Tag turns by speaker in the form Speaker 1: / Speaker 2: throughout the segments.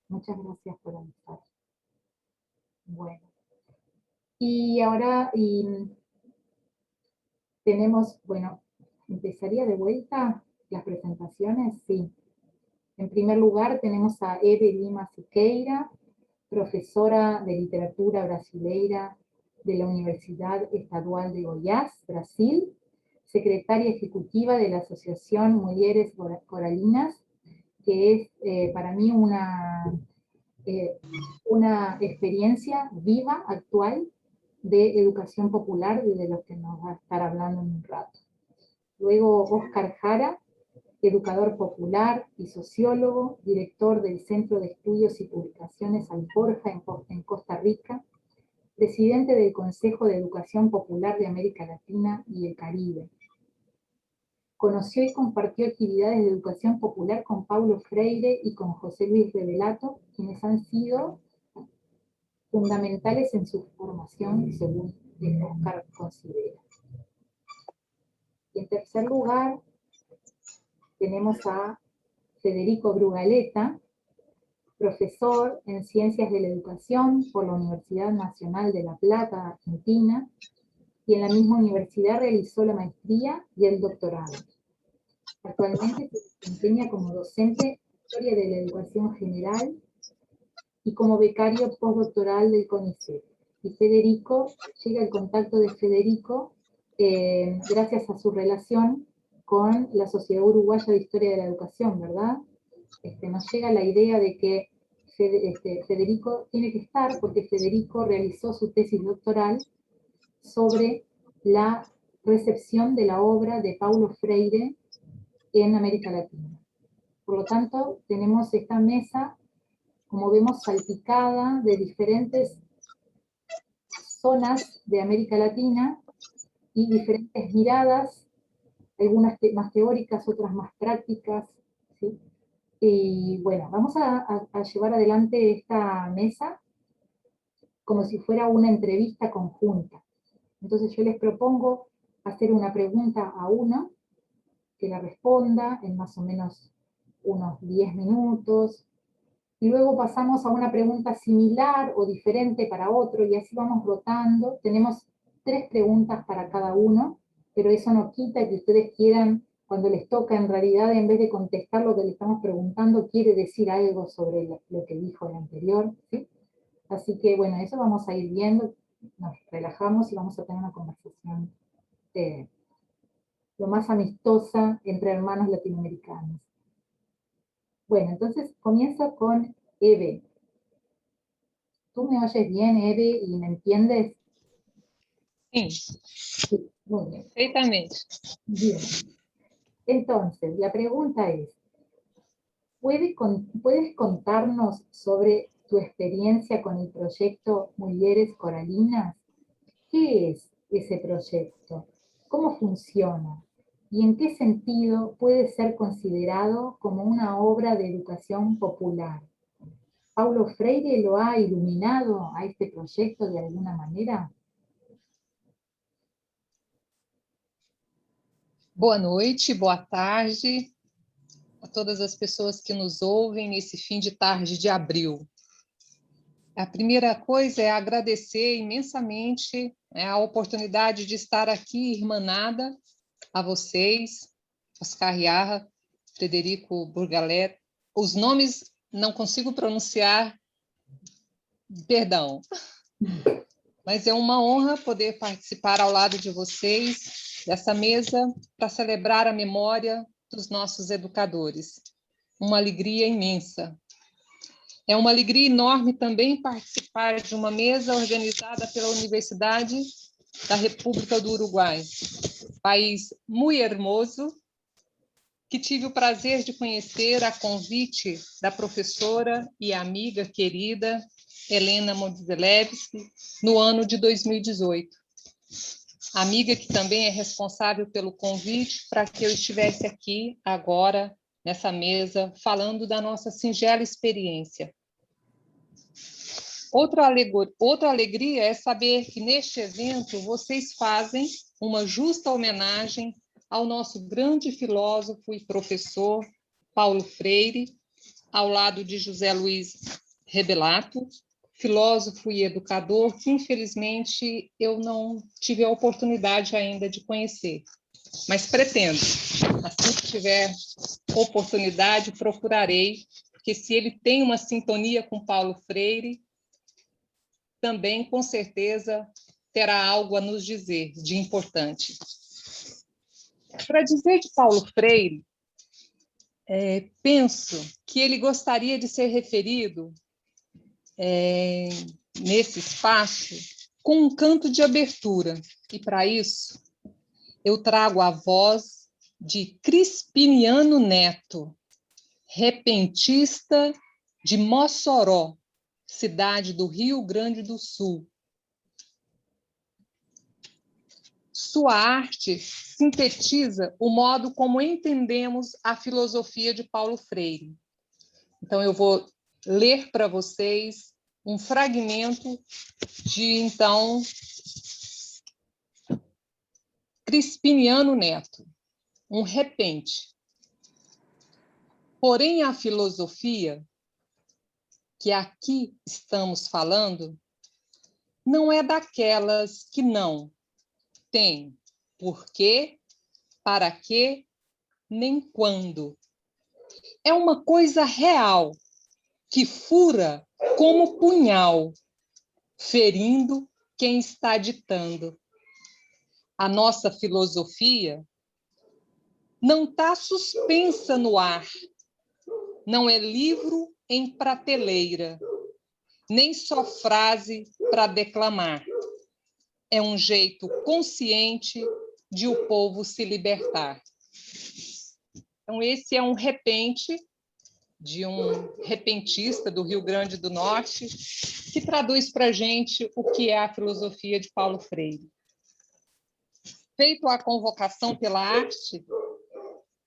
Speaker 1: Muchas gracias por avisar. Bueno, y ahora tenemos, bueno, empezaría de vuelta las presentaciones, sí. En primer lugar tenemos a Eve Lima Siqueira, profesora de literatura brasileira de la Universidad Estadual de Goiás, Brasil, secretaria ejecutiva de la Asociación Mulheres Coralinas, que es para mí una experiencia viva, actual, de educación popular, de lo que nos va a estar hablando en un rato. Luego Oscar Jara, educador popular y sociólogo, director del Centro de Estudios y Publicaciones Alforja en Costa Rica, presidente del Consejo de Educación Popular de América Latina y el Caribe. Conoció y compartió actividades de educación popular con Paulo Freire y con José Luis Revelato, quienes han sido fundamentales en su formación, según Oscar considera. Y en tercer lugar, tenemos a Federico Brugaleta, profesor en Ciencias de la Educación por la Universidad Nacional de La Plata, Argentina, y en la misma universidad realizó la maestría y el doctorado. Actualmente se desempeña como docente en Historia de la Educación General y como becario postdoctoral del CONICET. Y Federico, llega el contacto de Federico gracias a su relación con la Sociedad Uruguaya de Historia de la Educación, ¿verdad? Nos llega la idea de que Federico tiene que estar porque Federico realizó su tesis doctoral sobre la recepción de la obra de Paulo Freire en América Latina. Por lo tanto, tenemos esta mesa, como vemos, salpicada de diferentes zonas de América Latina y diferentes miradas, algunas más teóricas, otras más prácticas, ¿sí? Y bueno, vamos a llevar adelante esta mesa como si fuera una entrevista conjunta. Entonces yo les propongo hacer una pregunta a uno, que la responda en más o menos unos 10 minutos, y luego pasamos a una pregunta similar o diferente para otro, y así vamos rotando. Tenemos 3 preguntas para cada uno, pero eso no quita que ustedes quieran, cuando les toca, en realidad, en vez de contestar lo que le estamos preguntando, quiere decir algo sobre lo que dijo el anterior, ¿sí? Así que, bueno, eso vamos a ir viendo, nos relajamos y vamos a tener una conversación lo más amistosa entre hermanos latinoamericanos. Bueno, entonces comienzo con Eve. ¿Tú me oyes bien, Eve, y me entiendes?
Speaker 2: Sí.
Speaker 1: Sí, muy bien.
Speaker 2: Perfeitamente.
Speaker 1: Bien. Entonces, la pregunta es, ¿puedes contarnos sobre tu experiencia con el proyecto Mulheres Coralinas? ¿Qué es ese proyecto? ¿Cómo funciona? ¿Y en qué sentido puede ser considerado como una obra de educación popular? ¿Paulo Freire lo ha iluminado a este proyecto de alguna manera?
Speaker 2: Boa noite, boa tarde a todas as pessoas que nos ouvem nesse fim de tarde de abril. A primeira coisa é agradecer imensamente a oportunidade de estar aqui irmanada a vocês, Oscar Jarra, Frederico Burgalet. Os nomes não consigo pronunciar, perdão. Mas é uma honra poder participar ao lado de vocês dessa mesa para celebrar a memória dos nossos educadores. Uma alegria imensa. É uma alegria enorme também participar de uma mesa organizada pela Universidade da República do Uruguai, país muito hermoso, que tive o prazer de conhecer a convite da professora e amiga querida Helena Modzelewski, no ano de 2018. Amiga que também é responsável pelo convite para que eu estivesse aqui agora, nessa mesa, falando da nossa singela experiência. Outra alegria é saber que neste evento vocês fazem uma justa homenagem ao nosso grande filósofo e professor Paulo Freire, ao lado de José Luiz Rebelato, filósofo e educador, que infelizmente eu não tive a oportunidade ainda de conhecer, mas pretendo. Assim que tiver oportunidade, procurarei, porque se ele tem uma sintonia com Paulo Freire, também, com certeza, terá algo a nos dizer de importante. Para dizer de Paulo Freire, penso que ele gostaria de ser referido nesse espaço com um canto de abertura. E, para isso, eu trago a voz de Crispiniano Neto, repentista de Mossoró, cidade do Rio Grande do Sul. Sua arte sintetiza o modo como entendemos a filosofia de Paulo Freire. Então, eu vou ler para vocês um fragmento de, então, Crispiniano Neto, um repente. Porém, a filosofia que aqui estamos falando não é daquelas que não tem porquê, para quê, nem quando. É uma coisa real, que fura como punhal, ferindo quem está ditando. A nossa filosofia não está suspensa no ar, não é livro em prateleira, nem só frase para declamar. É um jeito consciente de o povo se libertar. Então, esse é um repente de um repentista do Rio Grande do Norte, que traduz para a gente o que é a filosofia de Paulo Freire. Feito a convocação pela arte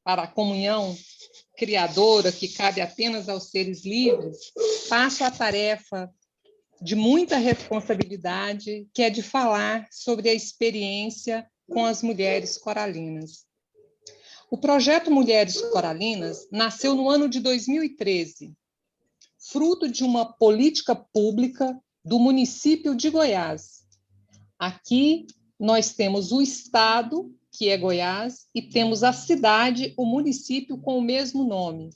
Speaker 2: para a comunhão criadora que cabe apenas aos seres livres, passo a tarefa de muita responsabilidade, que é de falar sobre a experiência com as mulheres coralinas. O projeto Mulheres Coralinas nasceu no ano de 2013, fruto de uma política pública do município de Goiás. Aqui nós temos o estado, que é Goiás, e temos a cidade, o município com o mesmo nome.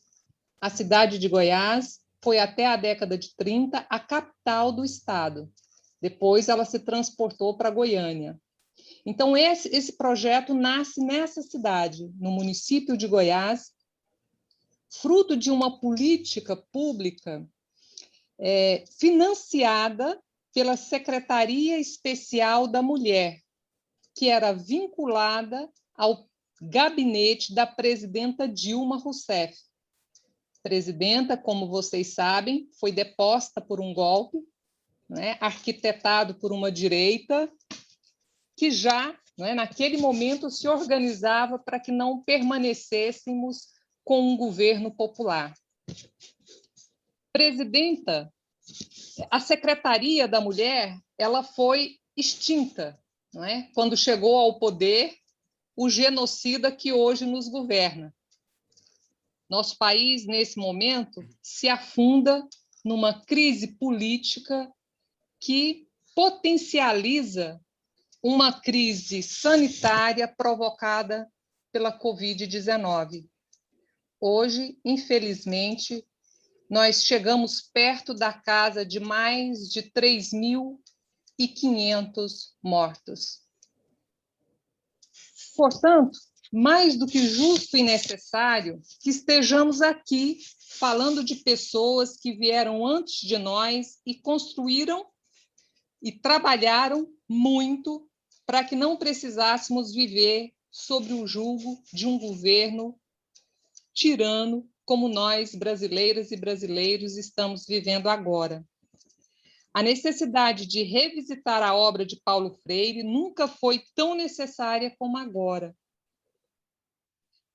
Speaker 2: A cidade de Goiás foi até a década de 30 a capital do estado. Depois ela se transportou para Goiânia. Então, esse projeto nasce nessa cidade, no município de Goiás, fruto de uma política pública financiada pela Secretaria Especial da Mulher, que era vinculada ao gabinete da presidenta Dilma Rousseff. Presidenta, como vocês sabem, foi deposta por um golpe, né, arquitetado por uma direita que já, né, naquele momento, se organizava para que não permanecêssemos com um governo popular. Presidenta, a Secretaria da Mulher, ela foi extinta, não é? Quando chegou ao poder o genocida que hoje nos governa. Nosso país, nesse momento, se afunda numa crise política que potencializa uma crise sanitária provocada pela Covid-19. Hoje, infelizmente, nós chegamos perto da casa de mais de 3.500 mortos. Portanto, mais do que justo e necessário que estejamos aqui falando de pessoas que vieram antes de nós e construíram e trabalharam muito para que não precisássemos viver sob o jugo de um governo tirano, como nós, brasileiras e brasileiros, estamos vivendo agora. A necessidade de revisitar a obra de Paulo Freire nunca foi tão necessária como agora.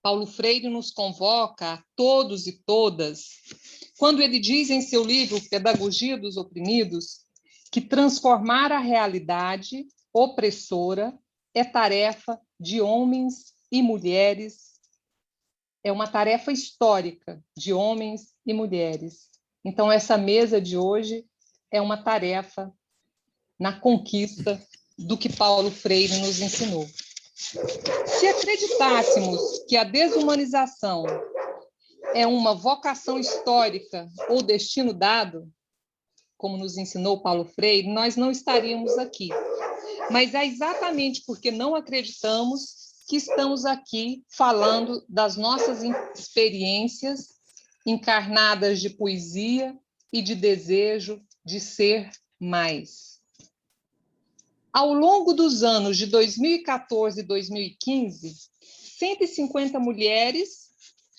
Speaker 2: Paulo Freire nos convoca a todos e todas, quando ele diz em seu livro Pedagogia dos Oprimidos, que transformar a realidade opressora é tarefa de homens e mulheres, é uma tarefa histórica de homens e mulheres Então, essa mesa de hoje é uma tarefa na conquista do que Paulo Freire nos ensinou. Se acreditássemos que a desumanização é uma vocação histórica ou destino dado, como nos ensinou Paulo Freire, nós não estaríamos aqui. Mas é exatamente porque não acreditamos que estamos aqui falando das nossas experiências encarnadas de poesia e de desejo de ser mais. Ao longo dos anos de 2014 e 2015, 150 mulheres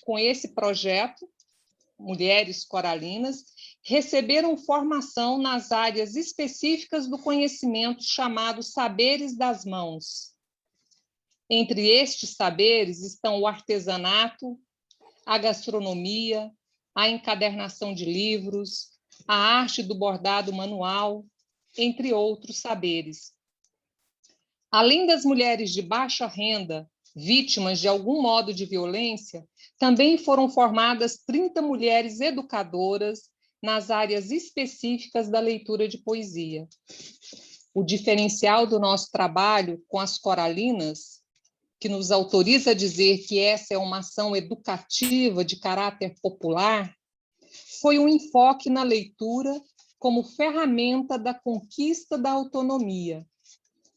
Speaker 2: com esse projeto, Mulheres Coralinas, receberam formação nas áreas específicas do conhecimento chamados saberes das mãos. Entre estes saberes estão o artesanato, a gastronomia, a encadernação de livros, a arte do bordado manual, entre outros saberes. Além das mulheres de baixa renda, vítimas de algum modo de violência, também foram formadas 30 mulheres educadoras nas áreas específicas da leitura de poesia. O diferencial do nosso trabalho com as coralinas, que nos autoriza a dizer que essa é uma ação educativa de caráter popular, foi um enfoque na leitura como ferramenta da conquista da autonomia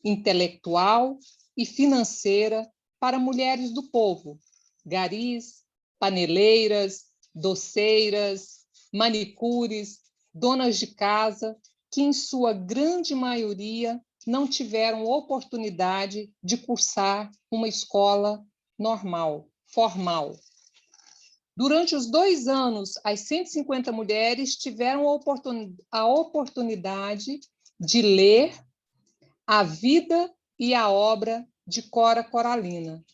Speaker 2: intelectual e financeira para mulheres do povo, garis, paneleiras, doceiras, manicures, donas de casa, que em sua grande maioria não tiveram oportunidade de cursar uma escola normal, formal. Durante os 2 anos, as 150 mulheres tiveram a oportunidade de ler a vida e a obra de Cora Coralina,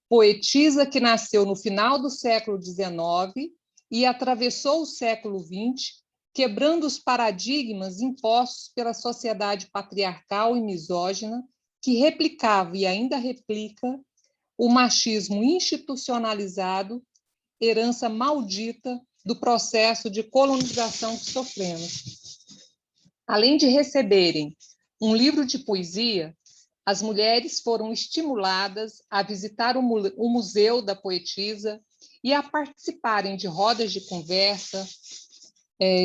Speaker 2: poetisa que nasceu no final do século XIX e atravessou o século XX, quebrando os paradigmas impostos pela sociedade patriarcal e misógina, que replicava e ainda replica o machismo institucionalizado, herança maldita do processo de colonização que sofremos. Além de receberem um livro de poesia, as mulheres foram estimuladas a visitar o Museu da Poetisa e a participarem de rodas de conversa,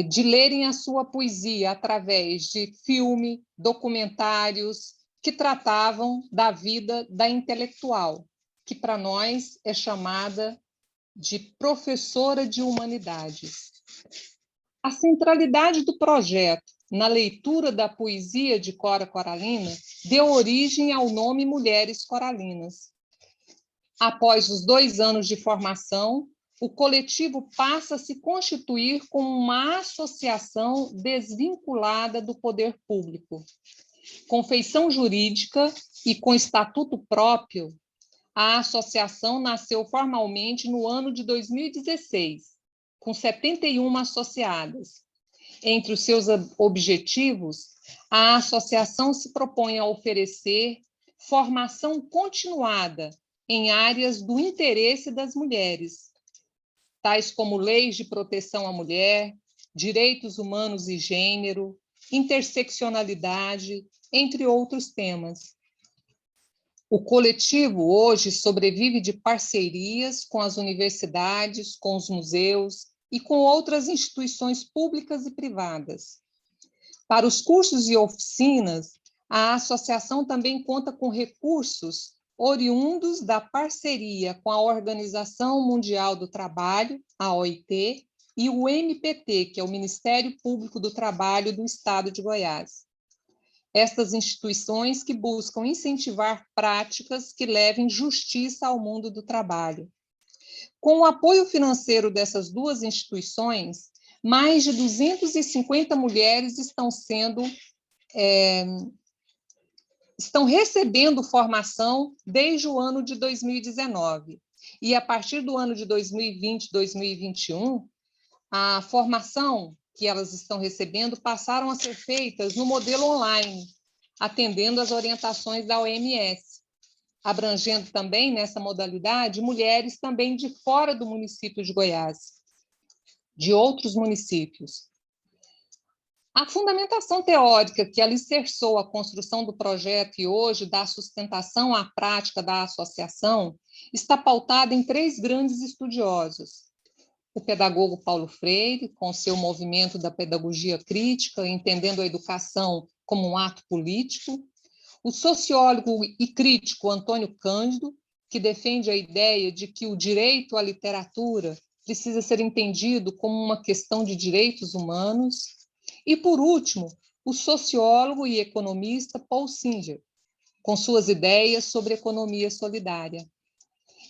Speaker 2: de lerem a sua poesia através de filme, documentários que tratavam da vida da intelectual, que para nós é chamada de professora de humanidades. A centralidade do projeto na leitura da poesia de Cora Coralina deu origem ao nome Mulheres Coralinas. Após os 2 anos de formação, o coletivo passa a se constituir como uma associação desvinculada do poder público. Com feição jurídica e com estatuto próprio, a associação nasceu formalmente no ano de 2016, com 71 associadas. Entre os seus objetivos, a associação se propõe a oferecer formação continuada em áreas do interesse das mulheres, tais como leis de proteção à mulher, direitos humanos e gênero, interseccionalidade, entre outros temas. O coletivo hoje sobrevive de parcerias com as universidades, com os museus e com outras instituições públicas e privadas. Para os cursos e oficinas, a associação também conta com recursos oriundos da parceria com a Organização Mundial do Trabalho, a OIT, e o MPT, que é o Ministério Público do Trabalho do Estado de Goiás. Estas instituições que buscam incentivar práticas que levem justiça ao mundo do trabalho. Com o apoio financeiro dessas 2 instituições, mais de 250 mulheres estão recebendo formação desde o ano de 2019. E, a partir do ano de 2020, 2021, a formação que elas estão recebendo passaram a ser feitas no modelo online, atendendo às orientações da OMS, abrangendo também, nessa modalidade, mulheres também de fora do município de Goiás. de outros municípios. A fundamentação teórica que alicerçou a construção do projeto e hoje dá sustentação à prática da associação está pautada em 3 grandes estudiosos. O pedagogo Paulo Freire, com seu movimento da pedagogia crítica, entendendo a educação como um ato político. O sociólogo e crítico Antônio Cândido, que defende a ideia de que o direito à literatura precisa ser entendido como uma questão de direitos humanos. E, por último, o sociólogo e economista Paul Singer, com suas ideias sobre economia solidária.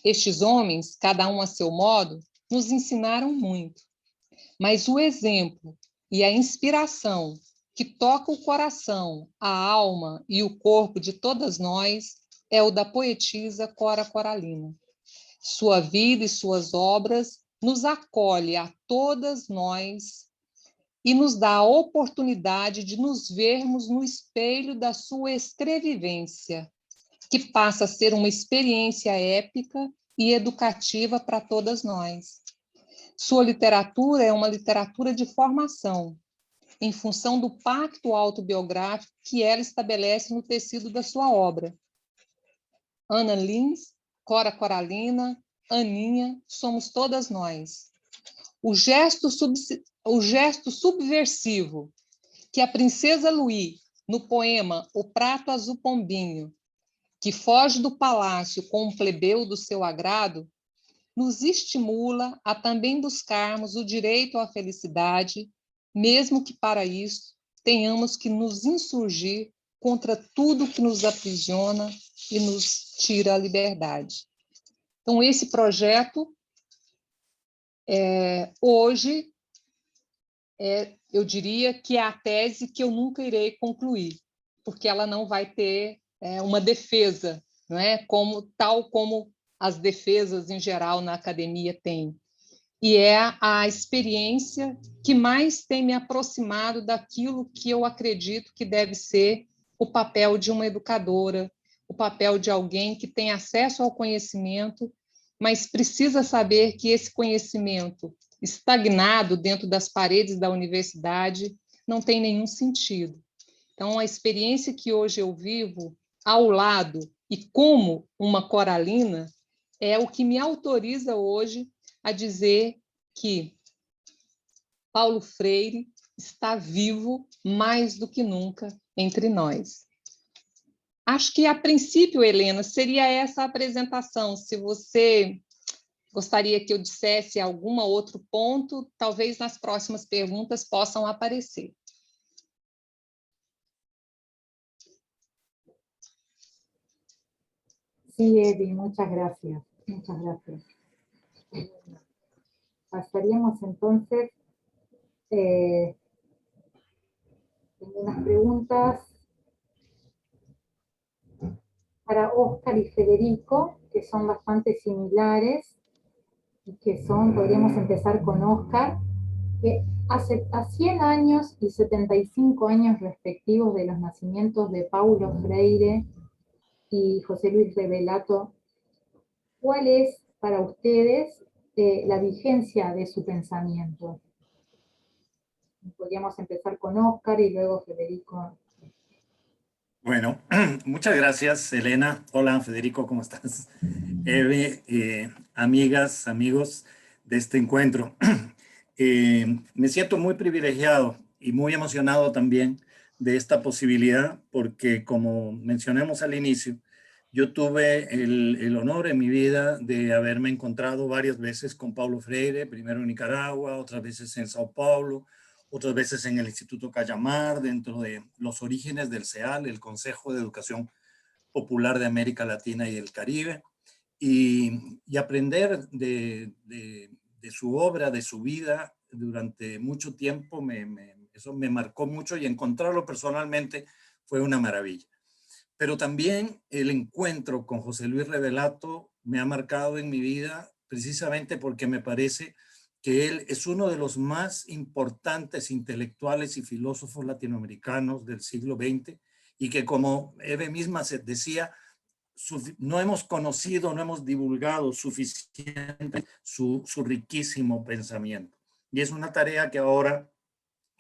Speaker 2: Estes homens, cada um a seu modo, nos ensinaram muito, mas o exemplo e a inspiração que toca o coração, a alma e o corpo de todas nós é o da poetisa Cora Coralina. Sua vida e suas obras nos acolhe a todas nós e nos dá a oportunidade de nos vermos no espelho da sua escrevivência, que passa a ser uma experiência épica e educativa para todas nós. Sua literatura é uma literatura de formação, em função do pacto autobiográfico que ela estabelece no tecido da sua obra. Ana Lins, Cora Coralina, Aninha, somos todas nós. O gesto subversivo que a princesa Louis, no poema O Prato Azul Pombinho, que foge do palácio com um plebeu do seu agrado, nos estimula a também buscarmos o direito à felicidade, mesmo que para isso tenhamos que nos insurgir contra tudo que nos aprisiona e nos tira a liberdade. Então, esse projeto, hoje, eu diria que é a tese que eu nunca irei concluir, porque ela não vai ter uma defesa, não é? Tal como as defesas em geral na academia têm. E é a experiência que mais tem me aproximado daquilo que eu acredito que deve ser o papel de uma educadora, o papel de alguém que tem acesso ao conhecimento, mas precisa saber que esse conhecimento estagnado dentro das paredes da universidade não tem nenhum sentido. Então, a experiência que hoje eu vivo ao lado e como uma coralina é o que me autoriza hoje a dizer que Paulo Freire está vivo mais do que nunca entre nós. Acho que, a princípio, Helena, seria essa a apresentação. Se você gostaria que eu dissesse algum outro ponto, talvez nas próximas perguntas possam aparecer.
Speaker 1: Sí, Evi, muchas gracias. Muchas gracias. Pasaríamos entonces, tengo unas preguntas para Óscar y Federico, que son bastante similares, y que son, podríamos empezar con Óscar, que hace a 100 años y 75 años respectivos de los nacimientos de Paulo Freire y José Luis Revelato, ¿cuál es para ustedes la vigencia de su pensamiento? Podríamos empezar con Óscar y luego Federico.
Speaker 3: Bueno, muchas gracias, Elena. Hola, Federico, ¿cómo estás? Eve, amigas, amigos de este encuentro. Me siento muy privilegiado y muy emocionado también de esta posibilidad porque, como mencionamos al inicio, yo tuve el honor en mi vida de haberme encontrado varias veces con Paulo Freire, primero en Nicaragua, otras veces en Sao Paulo, otras veces en el Instituto Cayamar, dentro de los orígenes del CEAL, el Consejo de Educación Popular de América Latina y el Caribe, y aprender de su obra, de su vida durante mucho tiempo, eso me marcó mucho, y encontrarlo personalmente fue una maravilla. Pero también el encuentro con José Luis Revelato me ha marcado en mi vida precisamente porque me parece que él es uno de los más importantes intelectuales y filósofos latinoamericanos del siglo XX y que, como Eve misma se decía, no hemos conocido, no hemos divulgado suficiente su riquísimo pensamiento. Y es una tarea que ahora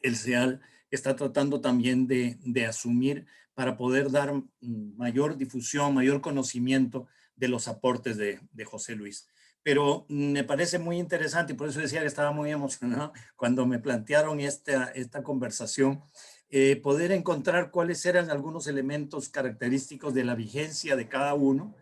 Speaker 3: el CEAL está tratando también de asumir para poder dar mayor difusión, mayor conocimiento de los aportes de José Luis. Pero me parece muy interesante y por eso decía que estaba muy emocionado cuando me plantearon esta conversación, poder encontrar cuáles eran algunos elementos característicos de la vigencia de cada uno,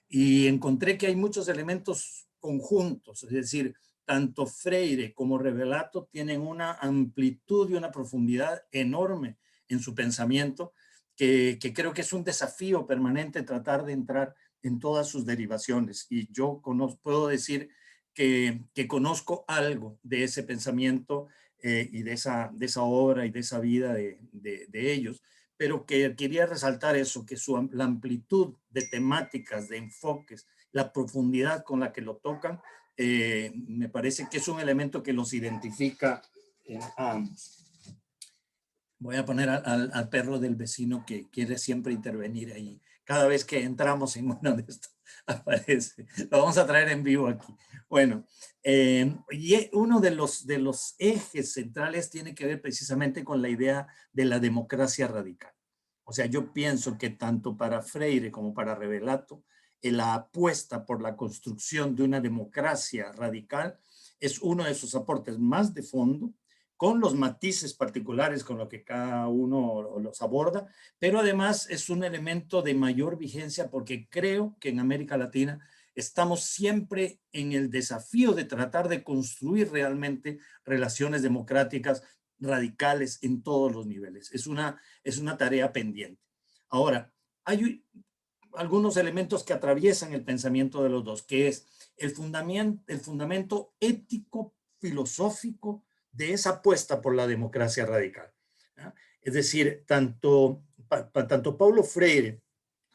Speaker 3: y encontré que hay muchos elementos conjuntos, es decir, tanto Freire como Revelato tienen una amplitud y una profundidad enorme en su pensamiento, que creo que es un desafío permanente tratar de entrar en todas sus derivaciones. Y yo puedo decir que conozco algo de ese pensamiento y de esa obra y de esa vida de ellos, pero que quería resaltar eso, que la amplitud de temáticas, de enfoques, la profundidad con la que lo tocan, me parece que es un elemento que los identifica a ambos. Voy a poner al perro del vecino que quiere siempre intervenir ahí. Cada vez que entramos en uno de estos aparece. Lo vamos a traer en vivo aquí. Bueno, y uno de los ejes centrales tiene que ver precisamente con la idea de la democracia radical. O sea, yo pienso que tanto para Freire como para Revelato, la apuesta por la construcción de una democracia radical es uno de sus aportes más de fondo, con los matices particulares con lo que cada uno los aborda, pero además es un elemento de mayor vigencia porque creo que en América Latina estamos siempre en el desafío de tratar de construir realmente relaciones democráticas radicales en todos los niveles. Es una tarea pendiente. Ahora, hay algunos elementos que atraviesan el pensamiento de los dos, que es el fundamento ético, filosófico de esa apuesta por la democracia radical. ¿Ya? Es decir, tanto Paulo Freire,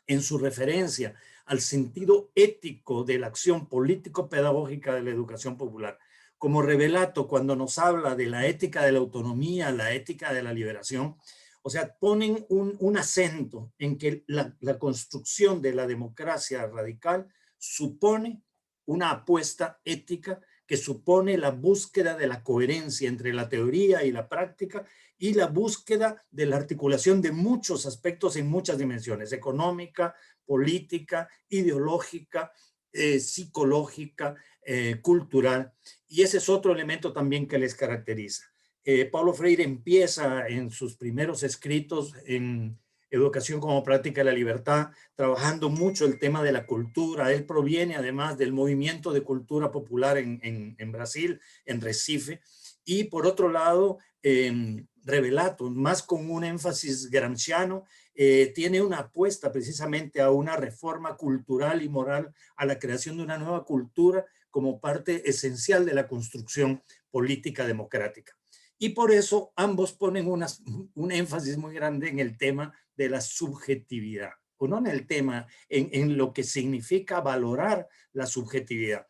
Speaker 3: en su referencia al sentido ético de la acción político-pedagógica de la educación popular, como Revelato cuando nos habla de la ética de la autonomía, la ética de la liberación, o sea, ponen un acento en que la construcción de la democracia radical supone una apuesta ética que supone la búsqueda de la coherencia entre la teoría y la práctica y la búsqueda de la articulación de muchos aspectos en muchas dimensiones, económica, política, ideológica, psicológica, cultural. Y ese es otro elemento también que les caracteriza. Paulo Freire empieza en sus primeros escritos en Educación como Práctica de la Libertad, trabajando mucho el tema de la cultura. Él proviene además del movimiento de cultura popular en Brasil, en Recife. Y por otro lado, Revelato, más con un énfasis gramsciano, tiene una apuesta precisamente a una reforma cultural y moral, a la creación de una nueva cultura como parte esencial de la construcción política democrática. Y por eso ambos ponen un énfasis muy grande en el tema de la subjetividad, o no en el tema, en lo que significa valorar la subjetividad,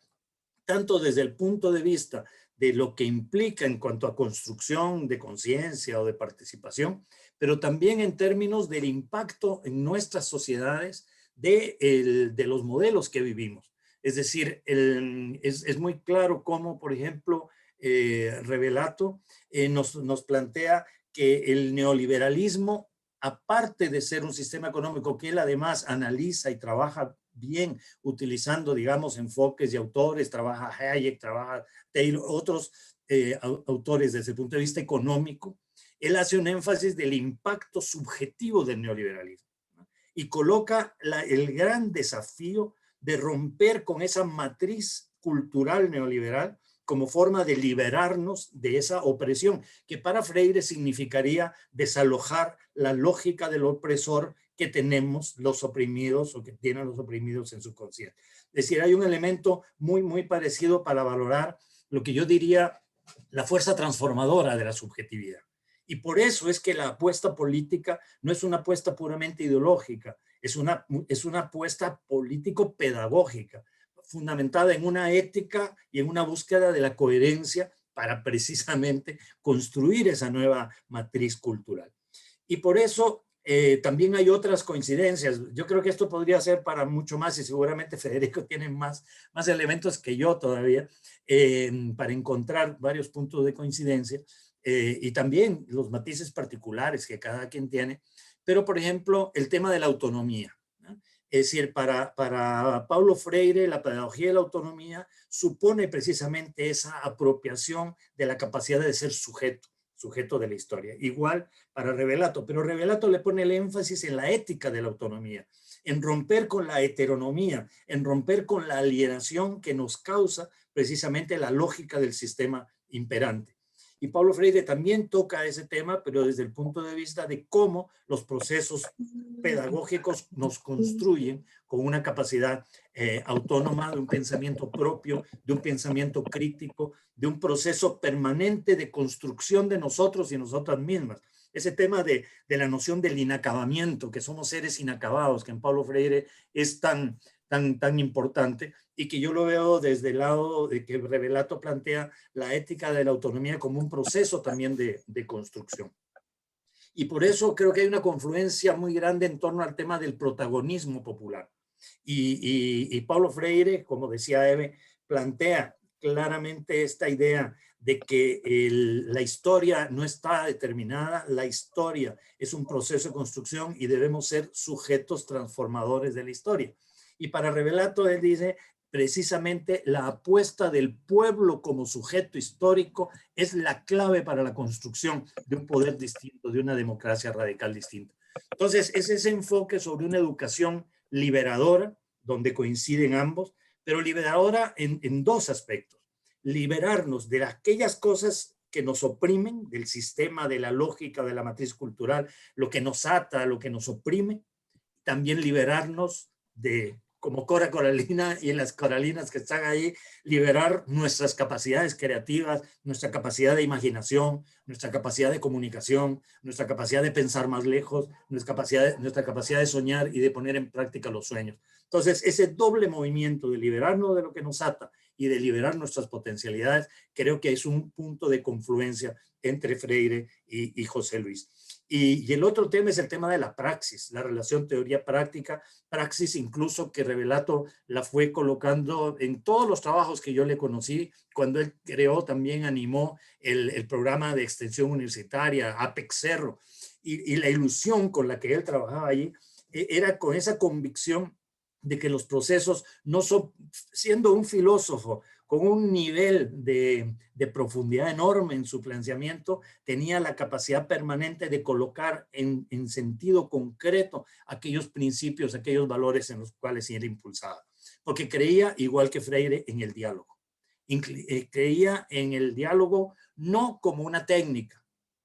Speaker 3: tanto desde el punto de vista de lo que implica en cuanto a construcción de conciencia o de participación, pero también en términos del impacto en nuestras sociedades de los modelos que vivimos. Es decir, es muy claro cómo, por ejemplo, Revelato nos plantea que el neoliberalismo, aparte de ser un sistema económico que él además analiza y trabaja bien utilizando, digamos, enfoques y autores, trabaja Hayek, trabaja Taylor, otros autores desde el punto de vista económico, él hace un énfasis del impacto subjetivo del neoliberalismo, ¿no? Y coloca el gran desafío de romper con esa matriz cultural neoliberal como forma de liberarnos de esa opresión, que para Freire significaría desalojar la lógica del opresor que tenemos los oprimidos o que tienen los oprimidos en su conciencia. Es decir, hay un elemento muy, muy parecido para valorar lo que yo diría la fuerza transformadora de la subjetividad. Y por eso es que la apuesta política no es una apuesta puramente ideológica, es una apuesta político-pedagógica, fundamentada en una ética y en una búsqueda de la coherencia para precisamente construir esa nueva matriz cultural. Y por eso También hay otras coincidencias. Yo creo que esto podría ser para mucho más y seguramente Federico tiene más elementos que yo todavía para encontrar varios puntos de coincidencia y también los matices particulares que cada quien tiene. Pero, por ejemplo, el tema de la autonomía, ¿no? Es decir, para Paulo Freire, la pedagogía de la autonomía supone precisamente esa apropiación de la capacidad de ser sujeto de la historia. Igual para Revelato, pero Revelato le pone el énfasis en la ética de la autonomía, en romper con la heteronomía, en romper con la alienación que nos causa precisamente la lógica del sistema imperante. Y Paulo Freire también toca ese tema, pero desde el punto de vista de cómo los procesos pedagógicos nos construyen con una capacidad autónoma, de un pensamiento propio, de un pensamiento crítico, de un proceso permanente de construcción de nosotros y nosotras mismas. Ese tema de la noción del inacabamiento, que somos seres inacabados, que en Paulo Freire es tan importante y que yo lo veo desde el lado de que Revelato plantea la ética de la autonomía como un proceso también de construcción. Y por eso creo que hay una confluencia muy grande en torno al tema del protagonismo popular. Y Paulo Freire, como decía Eve, plantea claramente esta idea de que la historia no está determinada, la historia es un proceso de construcción y debemos ser sujetos transformadores de la historia. Y para Revelato, él dice, precisamente la apuesta del pueblo como sujeto histórico es la clave para la construcción de un poder distinto, de una democracia radical distinta. Entonces, es ese enfoque sobre una educación liberadora, donde coinciden ambos, pero liberadora en dos aspectos. Liberarnos de aquellas cosas que nos oprimen, del sistema, de la lógica, de la matriz cultural, lo que nos ata, lo que nos oprime. También liberarnos de, como Cora Coralina y en las coralinas que están ahí, liberar nuestras capacidades creativas, nuestra capacidad de imaginación, nuestra capacidad de comunicación, nuestra capacidad de pensar más lejos, nuestra capacidad de soñar y de poner en práctica los sueños. Entonces, ese doble movimiento de liberarnos de lo que nos ata y de liberar nuestras potencialidades, creo que es un punto de confluencia entre Freire y José Luis. Y el otro tema es el tema de la praxis, la relación teoría-práctica, praxis incluso que Revelato la fue colocando en todos los trabajos que yo le conocí, cuando él creó, también animó el programa de extensión universitaria, Apex Cerro, y la ilusión con la que él trabajaba allí era con esa convicción de que los procesos no son, siendo un filósofo con un nivel de profundidad enorme en su planteamiento, tenía la capacidad permanente de colocar en sentido concreto aquellos principios, aquellos valores en los cuales era impulsada. Porque creía, igual que Freire, en el diálogo. Creía en el diálogo no como una técnica,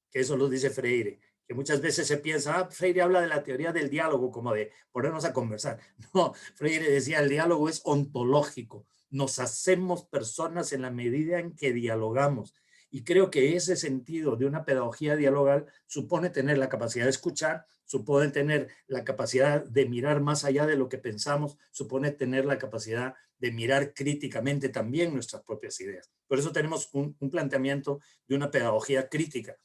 Speaker 3: que eso lo dice Freire, que muchas veces se piensa, Freire habla de la teoría del diálogo como de ponernos a conversar. No, Freire decía, el diálogo es ontológico. Nos hacemos personas en la medida en que dialogamos. Y creo que ese sentido de una pedagogía dialogal supone tener la capacidad de escuchar, supone tener la capacidad de mirar más allá de lo que pensamos, supone tener la capacidad de mirar críticamente también nuestras propias ideas. Por eso tenemos un planteamiento de una pedagogía crítica.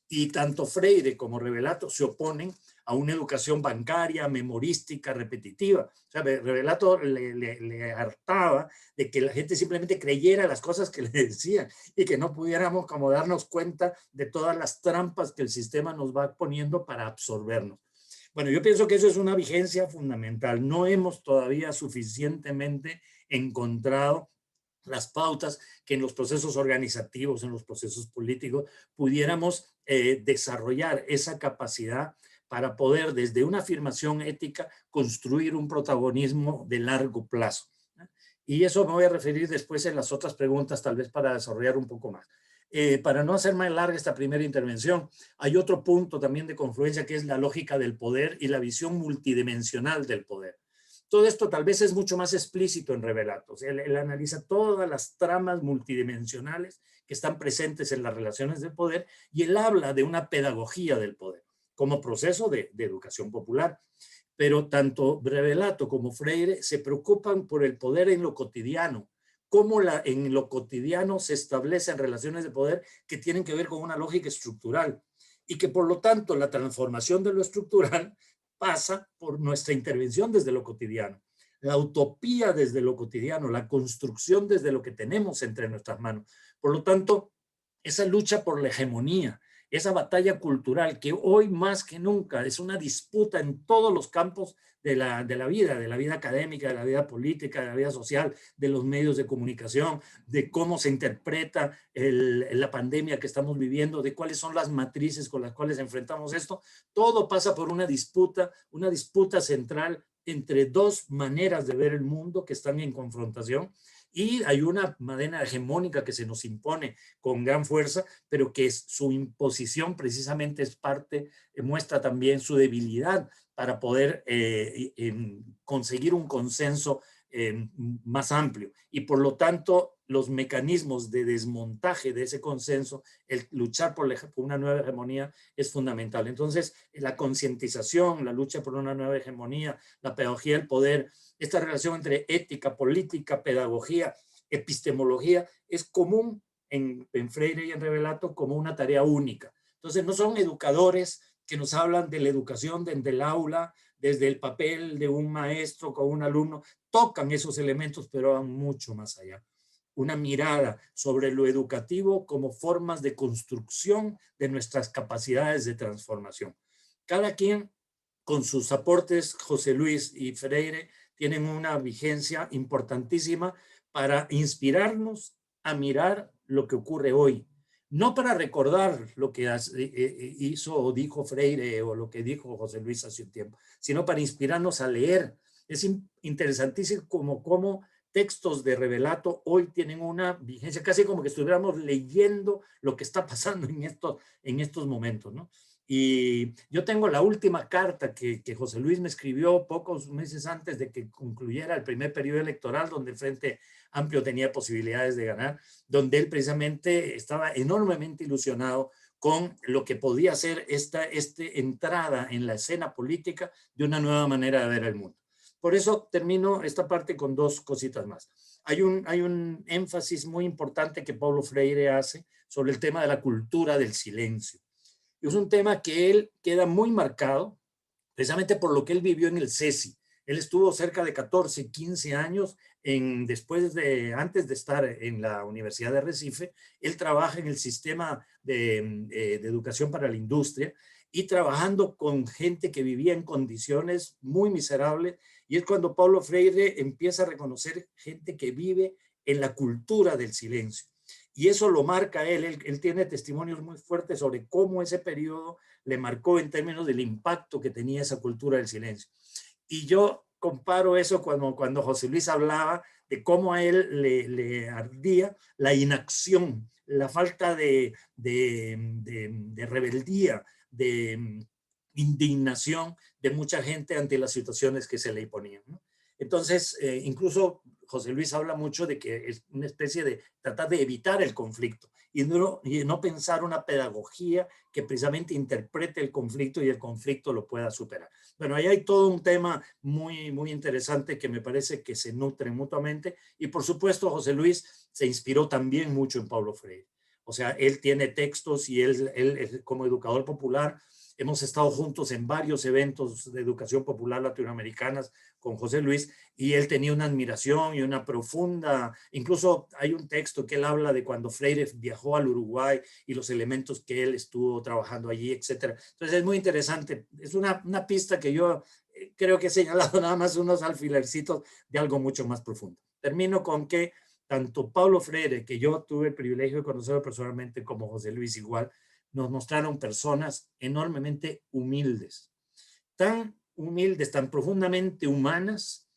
Speaker 3: Y tanto Freire como Revelato se oponen a una educación bancaria, memorística, repetitiva. O sea, Revelato le hartaba de que la gente simplemente creyera las cosas que le decían y que no pudiéramos como darnos cuenta de todas las trampas que el sistema nos va poniendo para absorbernos. Bueno, yo pienso que eso es una vigencia fundamental. No hemos todavía suficientemente encontrado las pautas que en los procesos organizativos, en los procesos políticos, pudiéramos desarrollar esa capacidad para poder, desde una afirmación ética, construir un protagonismo de largo plazo. Y eso me voy a referir después en las otras preguntas, tal vez para desarrollar un poco más. Para no hacer más larga esta primera intervención, hay otro punto también de confluencia que es la lógica del poder y la visión multidimensional del poder. Todo esto tal vez es mucho más explícito en Revelato. O sea, él analiza todas las tramas multidimensionales que están presentes en las relaciones de poder y él habla de una pedagogía del poder como proceso de educación popular. Pero tanto Revelato como Freire se preocupan por el poder en lo cotidiano, cómo en lo cotidiano se establecen relaciones de poder que tienen que ver con una lógica estructural.
Speaker 4: y que por lo tanto la transformación de lo estructural pasa por nuestra intervención desde lo cotidiano, la utopía desde lo cotidiano, la construcción desde lo que tenemos entre nuestras manos. Por lo tanto, esa lucha por la hegemonía, esa batalla cultural que hoy más que nunca es una disputa en todos los campos de la vida académica, de la vida política, de la vida social, de los medios de comunicación, de cómo se interpreta la pandemia que estamos viviendo, de cuáles son las matrices con las cuales enfrentamos esto. Todo pasa por una disputa central entre dos maneras de ver el mundo que están en confrontación, y hay una manera hegemónica que se nos impone con gran fuerza, pero que su imposición precisamente es parte, muestra también su debilidad para poder conseguir un consenso más amplio. Y por lo tanto, los mecanismos de desmontaje de ese consenso, el luchar por una nueva hegemonía es fundamental. Entonces, la concientización, la lucha por una nueva hegemonía, la pedagogía del poder, esta relación entre ética, política, pedagogía, epistemología, es común en Freire y en Revelato como una tarea única. Entonces, no son educadores que nos hablan de la educación desde el aula, desde el papel de un maestro con un alumno, tocan esos elementos, pero van mucho más allá. Una mirada sobre lo educativo como formas de construcción de nuestras capacidades de transformación. Cada quien con sus aportes, José Luis y Freire, tienen una vigencia importantísima para inspirarnos a mirar lo que ocurre hoy. No para recordar lo que hizo o dijo Freire o lo que dijo José Luis hace un tiempo, sino para inspirarnos a leer. Es interesantísimo cómo textos de Revelato hoy tienen una vigencia, casi como que estuviéramos leyendo lo que está pasando en estos momentos, ¿no? Y yo tengo la última carta que José Luis me escribió pocos meses antes de que concluyera el primer periodo electoral, donde el Frente Amplio tenía posibilidades de ganar, donde él precisamente estaba enormemente ilusionado con lo que podía ser esta entrada en la escena política de una nueva manera de ver el mundo. Por eso termino esta parte con dos cositas más. Hay un énfasis muy importante que Paulo Freire hace sobre el tema de la cultura del silencio. Es un tema que él queda muy marcado precisamente por lo que él vivió en el CESI. Él estuvo cerca de 14, 15 años antes de estar en la Universidad de Recife. Él trabaja en el sistema de educación para la industria y trabajando con gente que vivía en condiciones muy miserables. Y es cuando Paulo Freire empieza a reconocer gente que vive en la cultura del silencio. Y eso lo marca él tiene testimonios muy fuertes sobre cómo ese periodo le marcó en términos del impacto que tenía esa cultura del silencio. Y yo comparo eso cuando José Luis hablaba de cómo a él le ardía la inacción, la falta de rebeldía, de indignación de mucha gente ante las situaciones que se le imponían, ¿no? Entonces, incluso José Luis habla mucho de que es una especie de tratar de evitar el conflicto y no pensar una pedagogía que precisamente interprete el conflicto y el conflicto lo pueda superar. Bueno, ahí hay todo un tema muy, muy interesante que me parece que se nutren mutuamente, y por supuesto José Luis se inspiró también mucho en Paulo Freire. O sea, él tiene textos y él como educador popular, hemos estado juntos en varios eventos de educación popular latinoamericanas con José Luis, y él tenía una admiración y una profunda, incluso hay un texto que él habla de cuando Freire viajó al Uruguay y los elementos que él estuvo trabajando allí, etcétera. Entonces es muy interesante, es una pista que yo creo que he señalado nada más unos alfilercitos de algo mucho más profundo. Termino con que tanto Paulo Freire, que yo tuve el privilegio de conocerlo personalmente, como José Luis igual, nos mostraron personas enormemente humildes, tan humildes, tan profundamente humanas,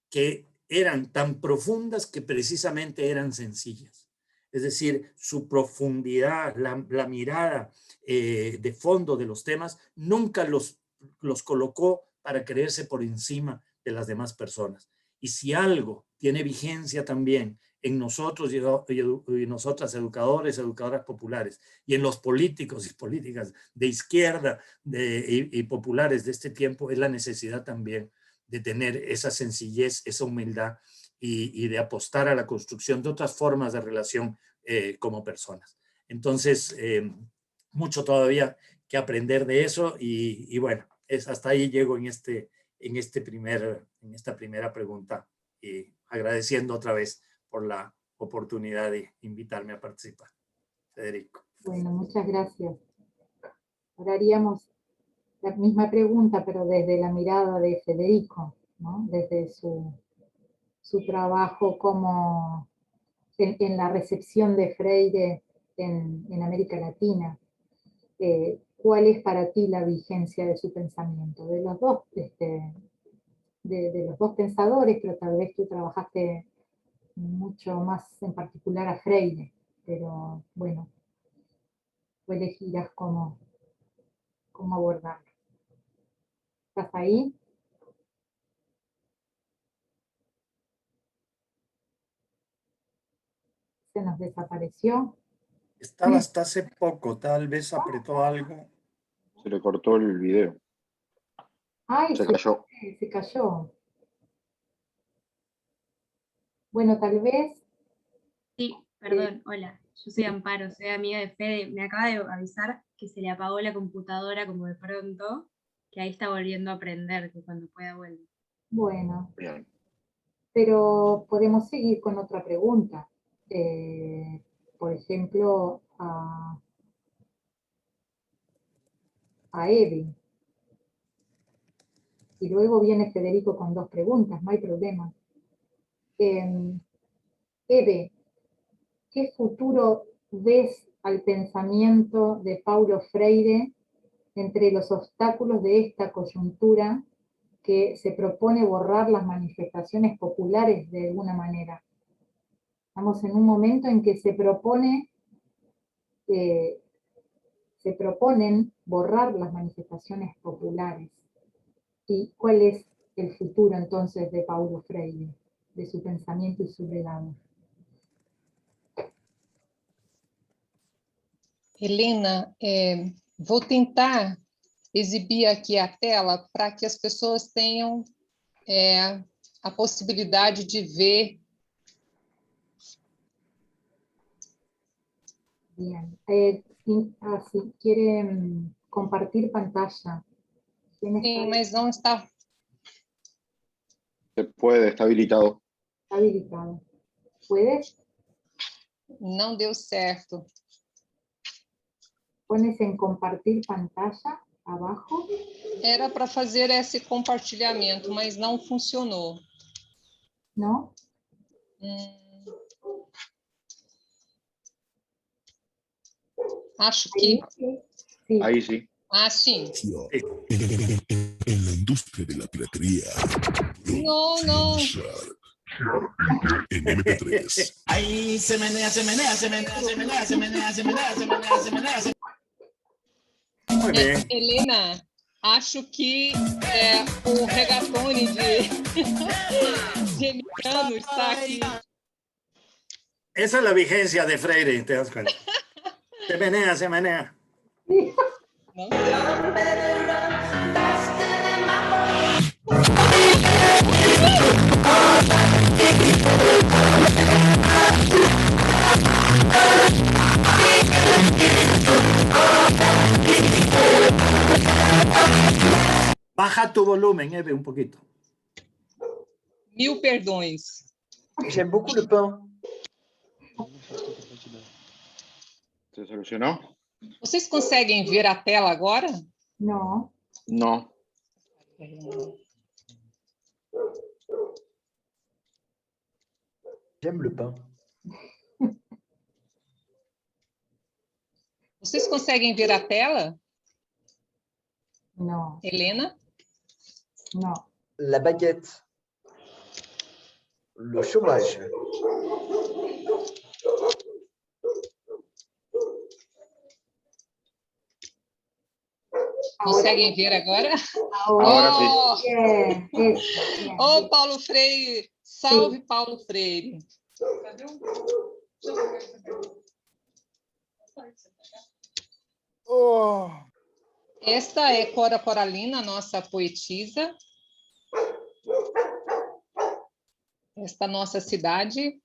Speaker 4: que eran tan profundas que precisamente eran sencillas. Es decir, su profundidad, la mirada de fondo de los temas, nunca los colocó para creerse por encima de las demás personas. Y si algo tiene vigencia también en nosotros y nosotras, educadoras populares, y en los políticos y políticas de izquierda y populares de este tiempo, es la necesidad también de tener esa sencillez, esa humildad y de apostar a la construcción de otras formas de relación como personas. Entonces, mucho todavía que aprender de eso y bueno, hasta ahí llego en esta primera pregunta y agradeciendo otra vez por la oportunidad de invitarme a participar. Federico.
Speaker 1: Bueno, muchas gracias. Ahora haríamos la misma pregunta, pero desde la mirada de Federico, ¿no? Desde su trabajo como en la recepción de Freire en América Latina. ¿Cuál es para ti la vigencia de su pensamiento? De los dos, de los dos pensadores, pero tal vez tú trabajaste mucho más en particular a Freire, pero bueno, tú elegirás cómo abordarlo. ¿Estás ahí? Se nos desapareció.
Speaker 3: Estaba hasta hace poco, tal vez apretó algo.
Speaker 5: Se le cortó el video.
Speaker 1: Ay,
Speaker 5: Se cayó.
Speaker 1: se cayó. Bueno, tal vez.
Speaker 6: Sí, perdón, hola, yo soy Amparo, soy amiga de Fede, me acaba de avisar que se le apagó la computadora como de pronto, que ahí está volviendo a aprender, que cuando pueda vuelve.
Speaker 1: Bueno,
Speaker 5: Bien.
Speaker 1: pero podemos seguir con otra pregunta. Por ejemplo, a Eve. Y luego viene Federico con dos preguntas, no hay problema. Eve, ¿qué futuro ves al pensamiento de Paulo Freire entre los obstáculos de esta coyuntura que se propone borrar las manifestaciones populares de alguna manera? Estamos en un momento en que se proponen borrar las manifestaciones populares. ¿Y cuál es el futuro entonces de Paulo Freire, de su pensamiento y su legado?
Speaker 2: Helena, vou tentar exibir aqui a tela para que as pessoas tenham a possibilidade de ver.
Speaker 1: Bien. Si quiere compartir pantalla.
Speaker 2: Sim, mas não está.
Speaker 5: Se puede, está habilitado.
Speaker 1: Está habilitado. ¿Puedes?
Speaker 2: Não deu certo.
Speaker 1: Pones en compartir pantalla abajo.
Speaker 2: Era para fazer esse compartilhamento, mas não funcionou.
Speaker 1: ¿No?
Speaker 2: Acho que.
Speaker 1: Sí.
Speaker 5: Ahí sí.
Speaker 2: Ah, sim.
Speaker 7: En la industria de la piratería.
Speaker 2: No, no.
Speaker 7: En MP3.
Speaker 8: Ahí se menea, se menea, se menea, se menea, se menea, se menea, se menea, se menea, se
Speaker 3: Muy bien.
Speaker 2: Helena, acho que o regatone de Emiliano está aqui.
Speaker 3: Esa es la vigencia de Freire, te das cuenta. Se menea, se menea. Baja tu volumen, Eve, un poquito.
Speaker 2: 1000 perdões.
Speaker 8: J'aime beaucoup le pain.
Speaker 5: ¿Se solucionó?
Speaker 2: Vocês conseguem ver a tela agora?
Speaker 1: No.
Speaker 5: No.
Speaker 8: J'aime le pain.
Speaker 2: Vocês conseguem ver a tela,
Speaker 1: No.
Speaker 2: Helena?
Speaker 1: No.
Speaker 8: La baguette. Le chômage.
Speaker 2: Conseguem ver agora?
Speaker 5: Ahora sí.
Speaker 2: Oh,
Speaker 1: Bien, bien.
Speaker 2: oh, Paulo Freire! Salve, Paulo Freire! Cadê o... Esta é Cora Coralina, nossa poetisa. Esta nossa cidade.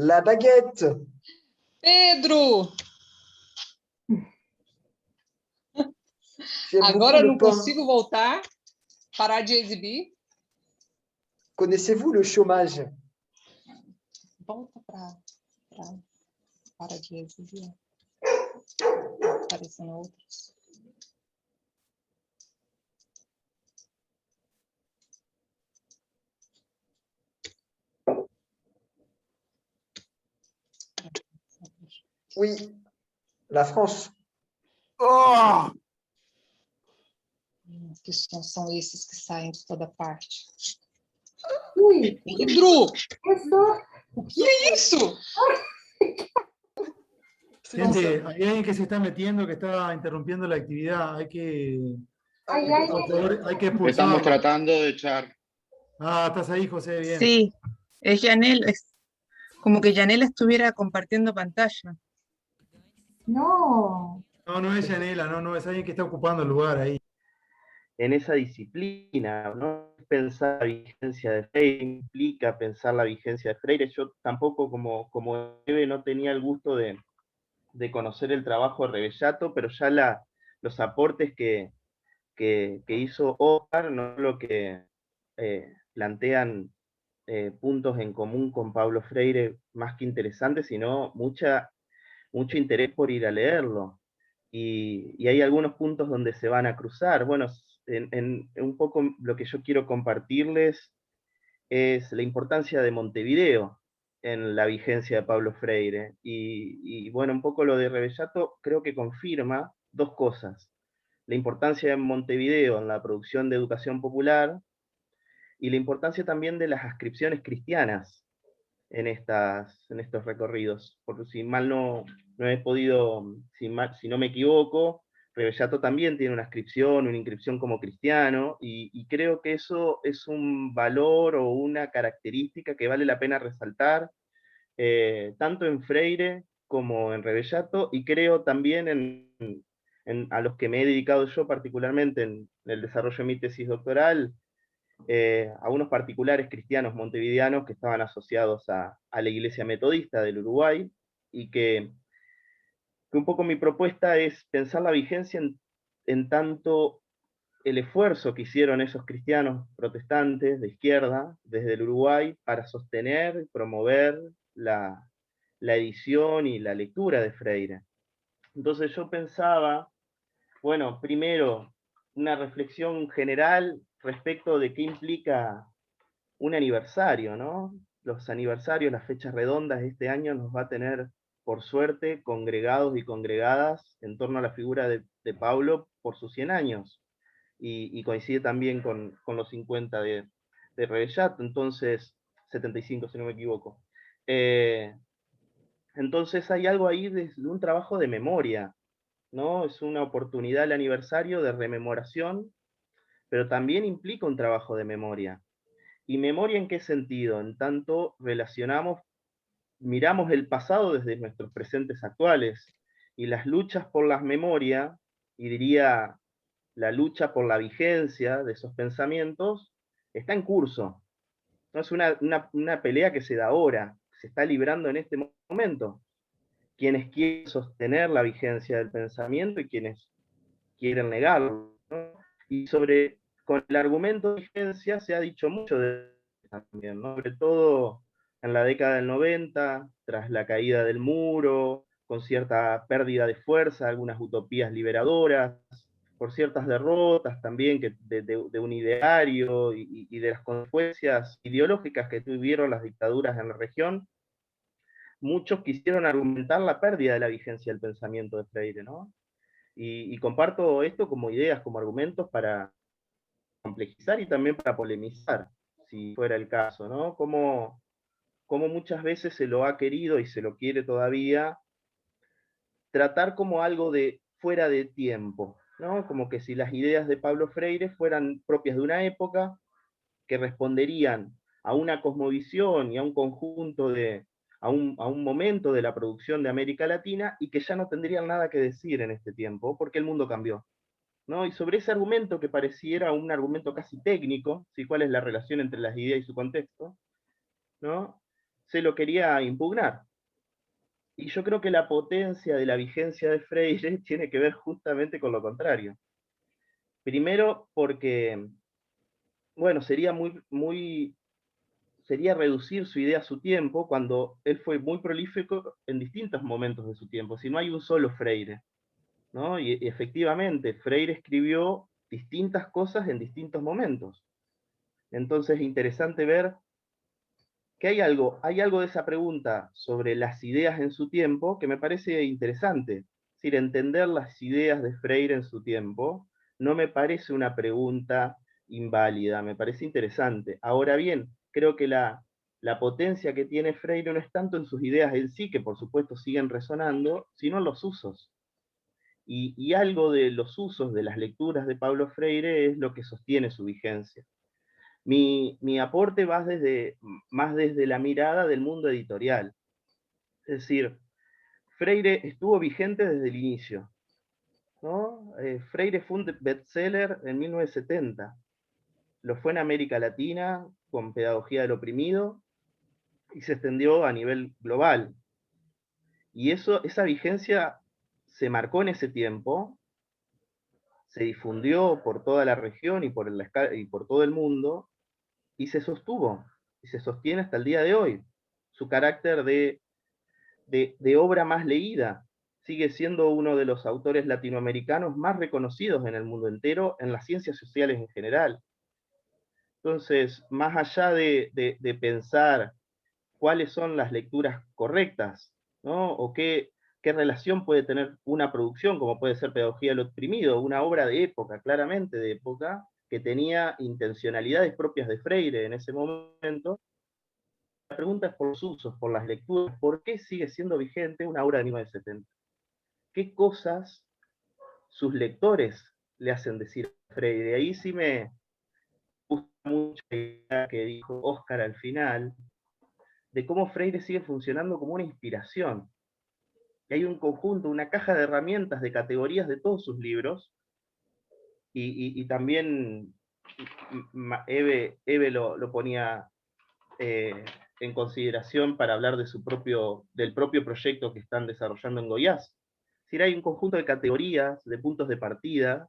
Speaker 9: La baguette.
Speaker 2: Pedro!
Speaker 9: J'aime
Speaker 2: Agora eu
Speaker 9: beaucoup
Speaker 2: não
Speaker 9: le pain.
Speaker 2: consigo voltar, parar de exibir.
Speaker 9: Connaissez-vous le chômage?
Speaker 2: Volta para de exibir. Aparecendo outros.
Speaker 9: Oui, la France.
Speaker 8: Oh!
Speaker 2: Que sons são esses que saem de toda parte?
Speaker 1: Uy,
Speaker 2: Pedro!
Speaker 1: eso.
Speaker 2: O que é isso?
Speaker 10: Gente, hay alguien que se está metiendo, que está interrumpiendo la actividad. Hay que,
Speaker 1: Ay,
Speaker 9: Ay,
Speaker 1: ay,
Speaker 10: por
Speaker 9: perdón.
Speaker 10: favor, hay que
Speaker 5: Estamos
Speaker 10: expulsarlo.
Speaker 5: tratando de echar.
Speaker 10: Ah, estás ahí, José, bien.
Speaker 11: Sí, es Yanel, es como que Yanela estuviera compartiendo pantalla.
Speaker 1: no.
Speaker 10: No, no es Yanela, no, es alguien que está ocupando el lugar ahí.
Speaker 12: En esa disciplina, ¿no? Pensar la vigencia de Freire implica pensar la vigencia de Freire. Yo tampoco, como Eve, no tenía el gusto de conocer el trabajo de Rebellato, pero ya los aportes que hizo Oscar, no lo que plantean puntos en común con Pablo Freire más que interesantes, sino mucho interés por ir a leerlo. Y hay algunos puntos donde se van a cruzar. Bueno, en un poco lo que yo quiero compartirles es la importancia de Montevideo en la vigencia de Pablo Freire. Y bueno, un poco lo de Rebellato creo que confirma dos cosas. La importancia de Montevideo en la producción de educación popular y la importancia también de las ascripciones cristianas en estos recorridos. Porque si mal no he podido, si no me equivoco, Rebellato también tiene una inscripción como cristiano, y creo que eso es un valor o una característica que vale la pena resaltar, tanto en Freire como en Rebellato, y creo también a los que me he dedicado yo particularmente en el desarrollo de mi tesis doctoral, a unos particulares cristianos montevideanos que estaban asociados a la Iglesia Metodista del Uruguay, y que un poco mi propuesta es pensar la vigencia en tanto el esfuerzo que hicieron esos cristianos protestantes de izquierda desde el Uruguay para sostener y promover la edición y la lectura de Freire. Entonces yo pensaba, bueno, primero, una reflexión general respecto de qué implica un aniversario, ¿no? Los aniversarios, las fechas redondas de este año nos va a tener, por suerte, congregados y congregadas en torno a la figura de Pablo por sus 100 años, y coincide también con los 50 de Rebellato, entonces, 75 si no me equivoco. Entonces hay algo ahí de un trabajo de memoria, ¿no? Es una oportunidad el aniversario de rememoración, pero también implica un trabajo de memoria. ¿Y memoria en qué sentido? En tanto miramos el pasado desde nuestros presentes actuales, y las luchas por las memorias, y diría la lucha por la vigencia de esos pensamientos, está en curso. No es una pelea que se da ahora, se está librando en este momento. Quienes quieren sostener la vigencia del pensamiento y quienes quieren negarlo, ¿no? Y con el argumento de vigencia se ha dicho mucho también, ¿no? Sobre todo en la década del 90, tras la caída del muro, con cierta pérdida de fuerza, algunas utopías liberadoras, por ciertas derrotas también de un ideario y de las consecuencias ideológicas que tuvieron las dictaduras en la región, muchos quisieron argumentar la pérdida de la vigencia del pensamiento de Freire, ¿no? Y comparto esto como ideas, como argumentos para complejizar y también para polemizar, si fuera el caso, ¿no? Como muchas veces se lo ha querido y se lo quiere todavía tratar como algo de fuera de tiempo, ¿no? Como que si las ideas de Pablo Freire fueran propias de una época, que responderían a una cosmovisión y a un conjunto a un momento de la producción de América Latina, y que ya no tendrían nada que decir en este tiempo, porque el mundo cambió, ¿no? Y sobre ese argumento que pareciera un argumento casi técnico, ¿sí? ¿Cuál es la relación entre las ideas y su contexto? ¿No? se lo quería impugnar. Y yo creo que la potencia de la vigencia de Freire tiene que ver justamente con lo contrario. Primero porque, bueno, sería sería reducir su idea a su tiempo cuando él fue muy prolífico en distintos momentos de su tiempo, si no hay un solo Freire, ¿no? Y efectivamente, Freire escribió distintas cosas en distintos momentos. Entonces es interesante ver que hay algo de esa pregunta sobre las ideas en su tiempo que me parece interesante. Es decir, entender las ideas de Freire en su tiempo no me parece una pregunta inválida, me parece interesante. Ahora bien, creo que la potencia que tiene Freire no es tanto en sus ideas en sí, que por supuesto siguen resonando, sino en los usos. Y algo de los usos de las lecturas de Paulo Freire es lo que sostiene su vigencia. Mi aporte va más desde la mirada del mundo editorial. Es decir, Freire estuvo vigente desde el inicio, ¿no? Freire fue un bestseller en 1970. Lo fue en América Latina con Pedagogía del Oprimido y se extendió a nivel global. Y esa vigencia se marcó en ese tiempo, se difundió por toda la región y por todo el mundo, y se sostuvo, y se sostiene hasta el día de hoy. Su carácter de obra más leída sigue siendo uno de los autores latinoamericanos más reconocidos en el mundo entero, en las ciencias sociales en general. Entonces, más allá de pensar cuáles son las lecturas correctas, ¿no? O qué relación puede tener una producción, como puede ser Pedagogía del Oprimido, una obra de época, claramente de época, que tenía intencionalidades propias de Freire en ese momento. La pregunta es por los usos, por las lecturas, ¿por qué sigue siendo vigente una obra de 1970? ¿Qué cosas sus lectores le hacen decir a Freire? Ahí sí me gusta mucho la idea que dijo Oscar al final, de cómo Freire sigue funcionando como una inspiración. Y hay un conjunto, una caja de herramientas, de categorías de todos sus libros, y también Eve lo ponía en consideración para hablar del propio proyecto que están desarrollando en Goiás. Es decir, hay un conjunto de categorías, de puntos de partida,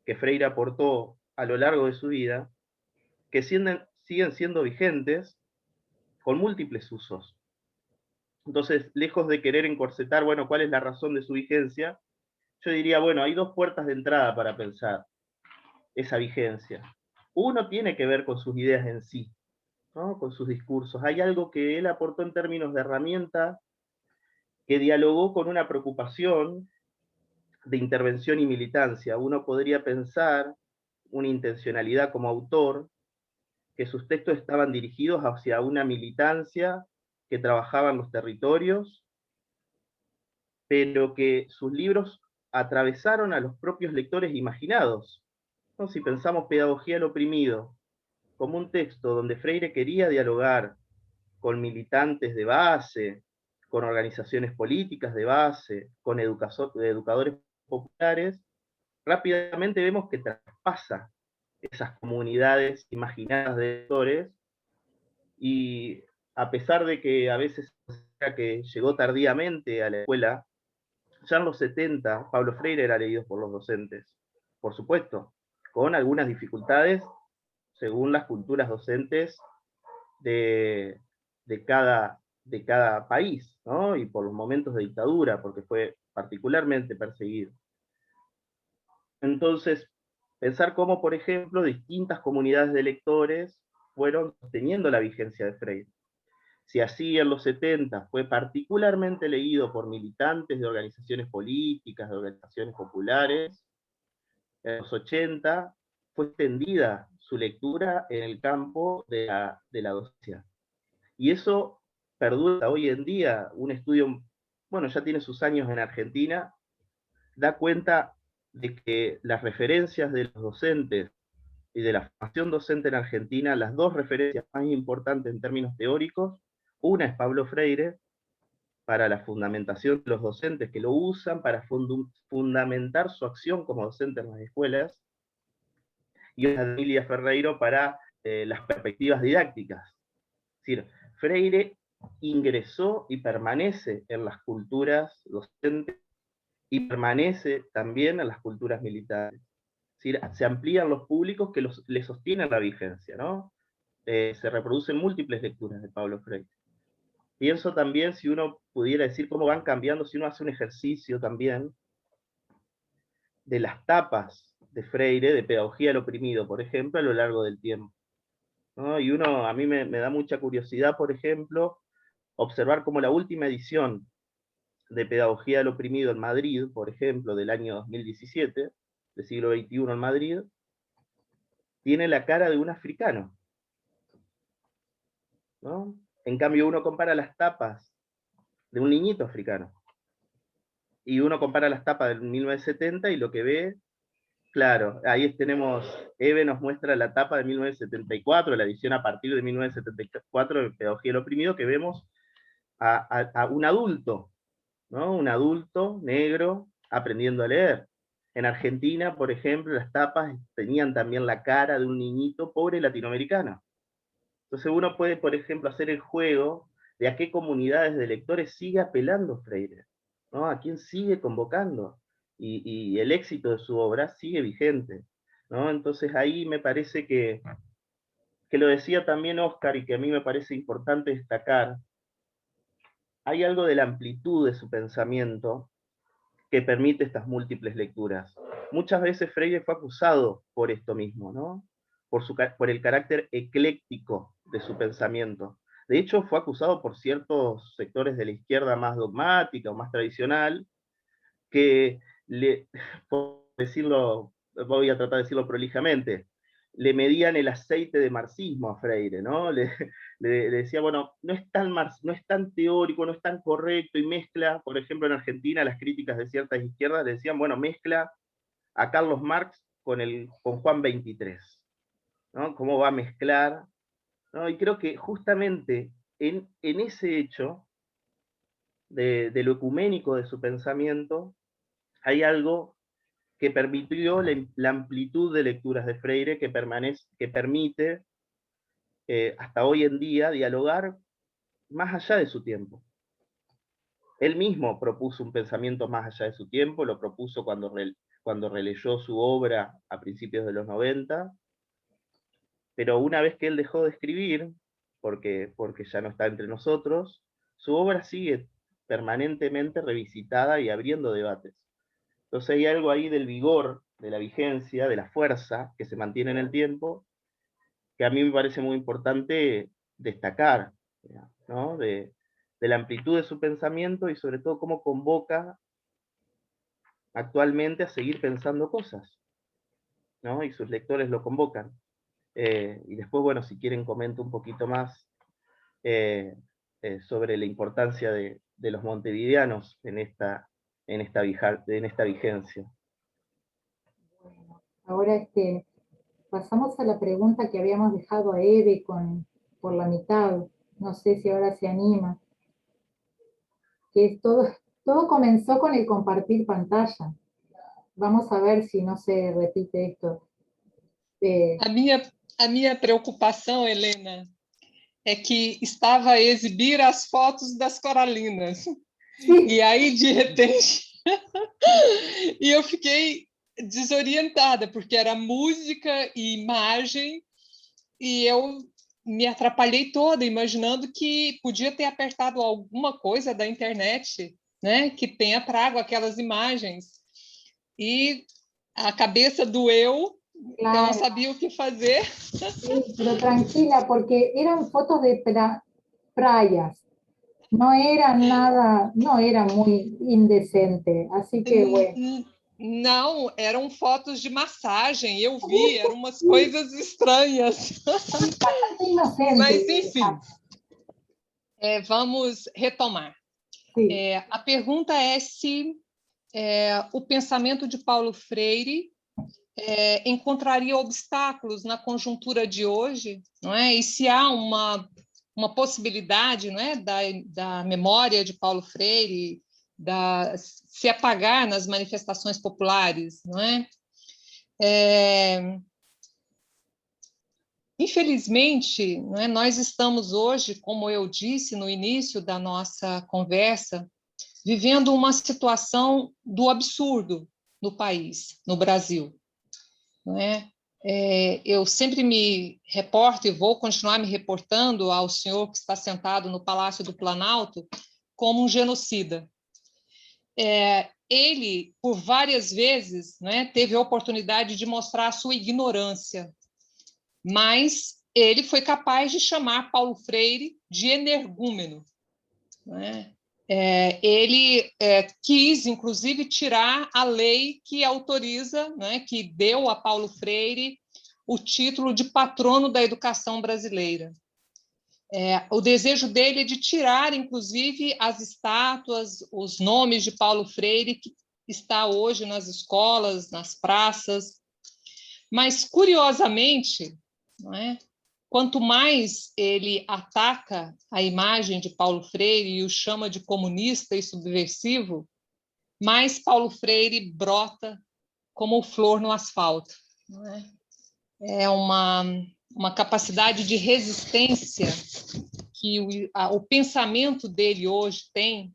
Speaker 12: que Freire aportó a lo largo de su vida, que siguen siendo vigentes con múltiples usos. Entonces, lejos de querer encorsetar, bueno, ¿cuál es la razón de su vigencia? Yo diría, bueno, hay dos puertas de entrada para pensar esa vigencia. Uno tiene que ver con sus ideas en sí, ¿no? Con sus discursos. Hay algo que él aportó en términos de herramienta que dialogó con una preocupación de intervención y militancia. Uno podría pensar una intencionalidad como autor, que sus textos estaban dirigidos hacia una militancia que trabajaba en los territorios, pero que sus libros atravesaron a los propios lectores imaginados. ¿No? Si pensamos Pedagogía del Oprimido como un texto donde Freire quería dialogar con militantes de base, con organizaciones políticas de base, con educadores populares, rápidamente vemos que traspasa esas comunidades imaginadas de lectores, y a pesar de que a veces que llegó tardíamente a la escuela, ya en los 70 Paulo Freire era leído por los docentes, por supuesto, con algunas dificultades según las culturas docentes de cada país, ¿no? Y por los momentos de dictadura, porque fue particularmente perseguido. Entonces, pensar cómo, por ejemplo, distintas comunidades de lectores fueron sosteniendo la vigencia de Freire. Si así en los 70 fue particularmente leído por militantes de organizaciones políticas, de organizaciones populares, en los 80 fue extendida su lectura en el campo de la docencia. Y eso perdura hoy en día. Un estudio, bueno, ya tiene sus años en Argentina, da cuenta de que las referencias de los docentes y de la formación docente en Argentina, las dos referencias más importantes en términos teóricos, una es Paulo Freire, para la fundamentación de los docentes que lo usan para fundamentar su acción como docente en las escuelas, y una de Emilia Ferreiro para las perspectivas didácticas. Es decir, Freire ingresó y permanece en las culturas docentes y permanece también en las culturas militares. Es decir, se amplían los públicos que le sostienen la vigencia, ¿no? Se reproducen múltiples lecturas de Pablo Freire. Pienso también, si uno pudiera decir cómo van cambiando, si uno hace un ejercicio también de las tapas de Freire, de Pedagogía del Oprimido, por ejemplo, a lo largo del tiempo, ¿no? Y a mí me da mucha curiosidad, por ejemplo, observar cómo la última edición de Pedagogía del Oprimido en Madrid, por ejemplo, del año 2017, del siglo XXI en Madrid, tiene la cara de un africano, ¿no? En cambio, uno compara las tapas de un niñito africano, y uno compara las tapas del 1970 y lo que ve, claro, ahí tenemos, Eve nos muestra la tapa de 1974, la edición a partir de 1974 de Pedagogía del Oprimido, que vemos a un adulto, ¿no? Un adulto negro aprendiendo a leer. En Argentina, por ejemplo, las tapas tenían también la cara de un niñito pobre latinoamericano. Entonces uno puede, por ejemplo, hacer el juego de a qué comunidades de lectores sigue apelando Freire, ¿no? A quién sigue convocando, y el éxito de su obra sigue vigente, ¿no? Entonces ahí me parece que lo decía también Oscar, y que a mí me parece importante destacar, hay algo de la amplitud de su pensamiento que permite estas múltiples lecturas. Muchas veces Freire fue acusado por esto mismo, ¿no? Por el carácter ecléctico de su pensamiento. De hecho, fue acusado por ciertos sectores de la izquierda más dogmática o más tradicional, que, por decirlo, voy a tratar de decirlo prolijamente, le medían el aceite de marxismo a Freire, ¿no? Le decía, bueno, no es tan teórico, no es tan correcto, y mezcla, por ejemplo, en Argentina, las críticas de ciertas izquierdas le decían, bueno, mezcla a Carlos Marx con Juan 23, ¿no? ¿Cómo va a mezclar? ¿No? Y creo que justamente en ese hecho de lo ecuménico de su pensamiento, hay algo que permitió la amplitud de lecturas de Freire, que permite hasta hoy en día dialogar más allá de su tiempo. Él mismo propuso un pensamiento más allá de su tiempo, lo propuso cuando releyó su obra a principios de los 90, pero una vez que él dejó de escribir, porque ya no está entre nosotros, su obra sigue permanentemente revisitada y abriendo debates. Entonces hay algo ahí del vigor, de la vigencia, de la fuerza que se mantiene en el tiempo, que a mí me parece muy importante destacar, ¿no? De la amplitud de su pensamiento, y sobre todo cómo convoca actualmente a seguir pensando cosas, ¿no? Y sus lectores lo convocan. Y después, bueno, si quieren comento un poquito más sobre la importancia de los montevideanos en esta vigencia.
Speaker 1: Bueno, ahora pasamos a la pregunta que habíamos dejado a Eve por la mitad. No sé si ahora se anima. Que es todo comenzó con el compartir pantalla. Vamos a ver si no se repite esto.
Speaker 2: A minha preocupação, Helena, é que estava a exibir as fotos das coralinas.
Speaker 1: Sim.
Speaker 2: E aí, de repente, e eu fiquei desorientada, porque era música e imagem, e eu me atrapalhei toda, imaginando que podia ter apertado alguma coisa da internet, né, que tenha trago aquelas imagens. E a cabeça doeu,
Speaker 1: Claro.
Speaker 2: eu não sabia o que fazer.
Speaker 1: Sí, pero tranquila, porque eran fotos de praias. No era nada, no era muy indecente, así que bueno.
Speaker 2: Não, eram fotos de massagem, eu vi, eram umas coisas estranhas.
Speaker 1: Bastante inocente.
Speaker 2: Mas, enfim, vamos retomar. A pergunta é se o pensamento de Paulo Freire encontraria obstáculos na conjuntura de hoje, não é? E se há uma possibilidade, não é, da memória de Paulo Freire se apagar nas manifestações populares, não é? Infelizmente, né, nós estamos hoje, como eu disse no início da nossa conversa, vivendo uma situação do absurdo no país, no Brasil. Não é? Eu sempre me reporto e vou continuar me reportando ao senhor que está sentado no Palácio do Planalto como um genocida. Ele, por várias vezes, né, teve a oportunidade de mostrar a sua ignorância, mas ele foi capaz de chamar Paulo Freire de energúmeno. Né? Ele quis, inclusive, tirar a lei que autoriza, né, que deu a Paulo Freire o título de patrono da educação brasileira. O desejo dele é de tirar, inclusive, as estátuas, os nomes de Paulo Freire, que está hoje nas escolas, nas praças. Mas, curiosamente, não é? Quanto mais ele ataca a imagem de Paulo Freire e o chama de comunista e subversivo, mais Paulo Freire brota como flor no asfalto. Não é? É uma capacidade de resistência que o pensamento dele hoje tem,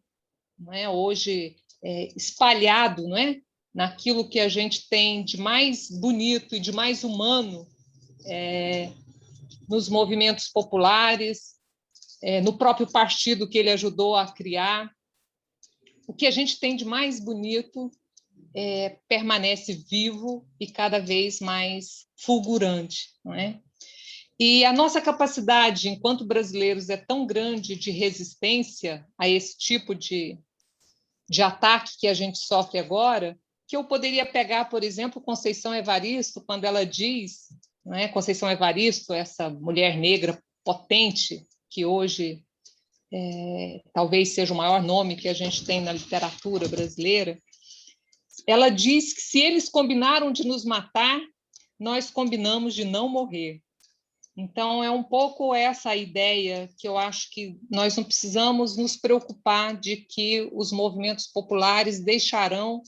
Speaker 2: não é? Hoje espalhado, não é? Naquilo que a gente tem de mais bonito e de mais humano nos movimentos populares, no próprio partido que ele ajudou a criar. O que a gente tem de mais bonito permanece vivo e cada vez mais fulgurante, não é? E a nossa capacidade, enquanto brasileiros, é tão grande de resistência a esse tipo de ataque que a gente sofre agora, que eu poderia pegar, por exemplo, Conceição Evaristo, quando ela diz, não é? Conceição Evaristo, essa mulher negra potente, que hoje talvez seja o maior nome que a gente tem na literatura brasileira, ela diz que se eles combinaram de nos matar, nós combinamos de não morrer. Então, é um pouco essa ideia que eu acho que nós não precisamos nos preocupar de que os movimentos populares deixarão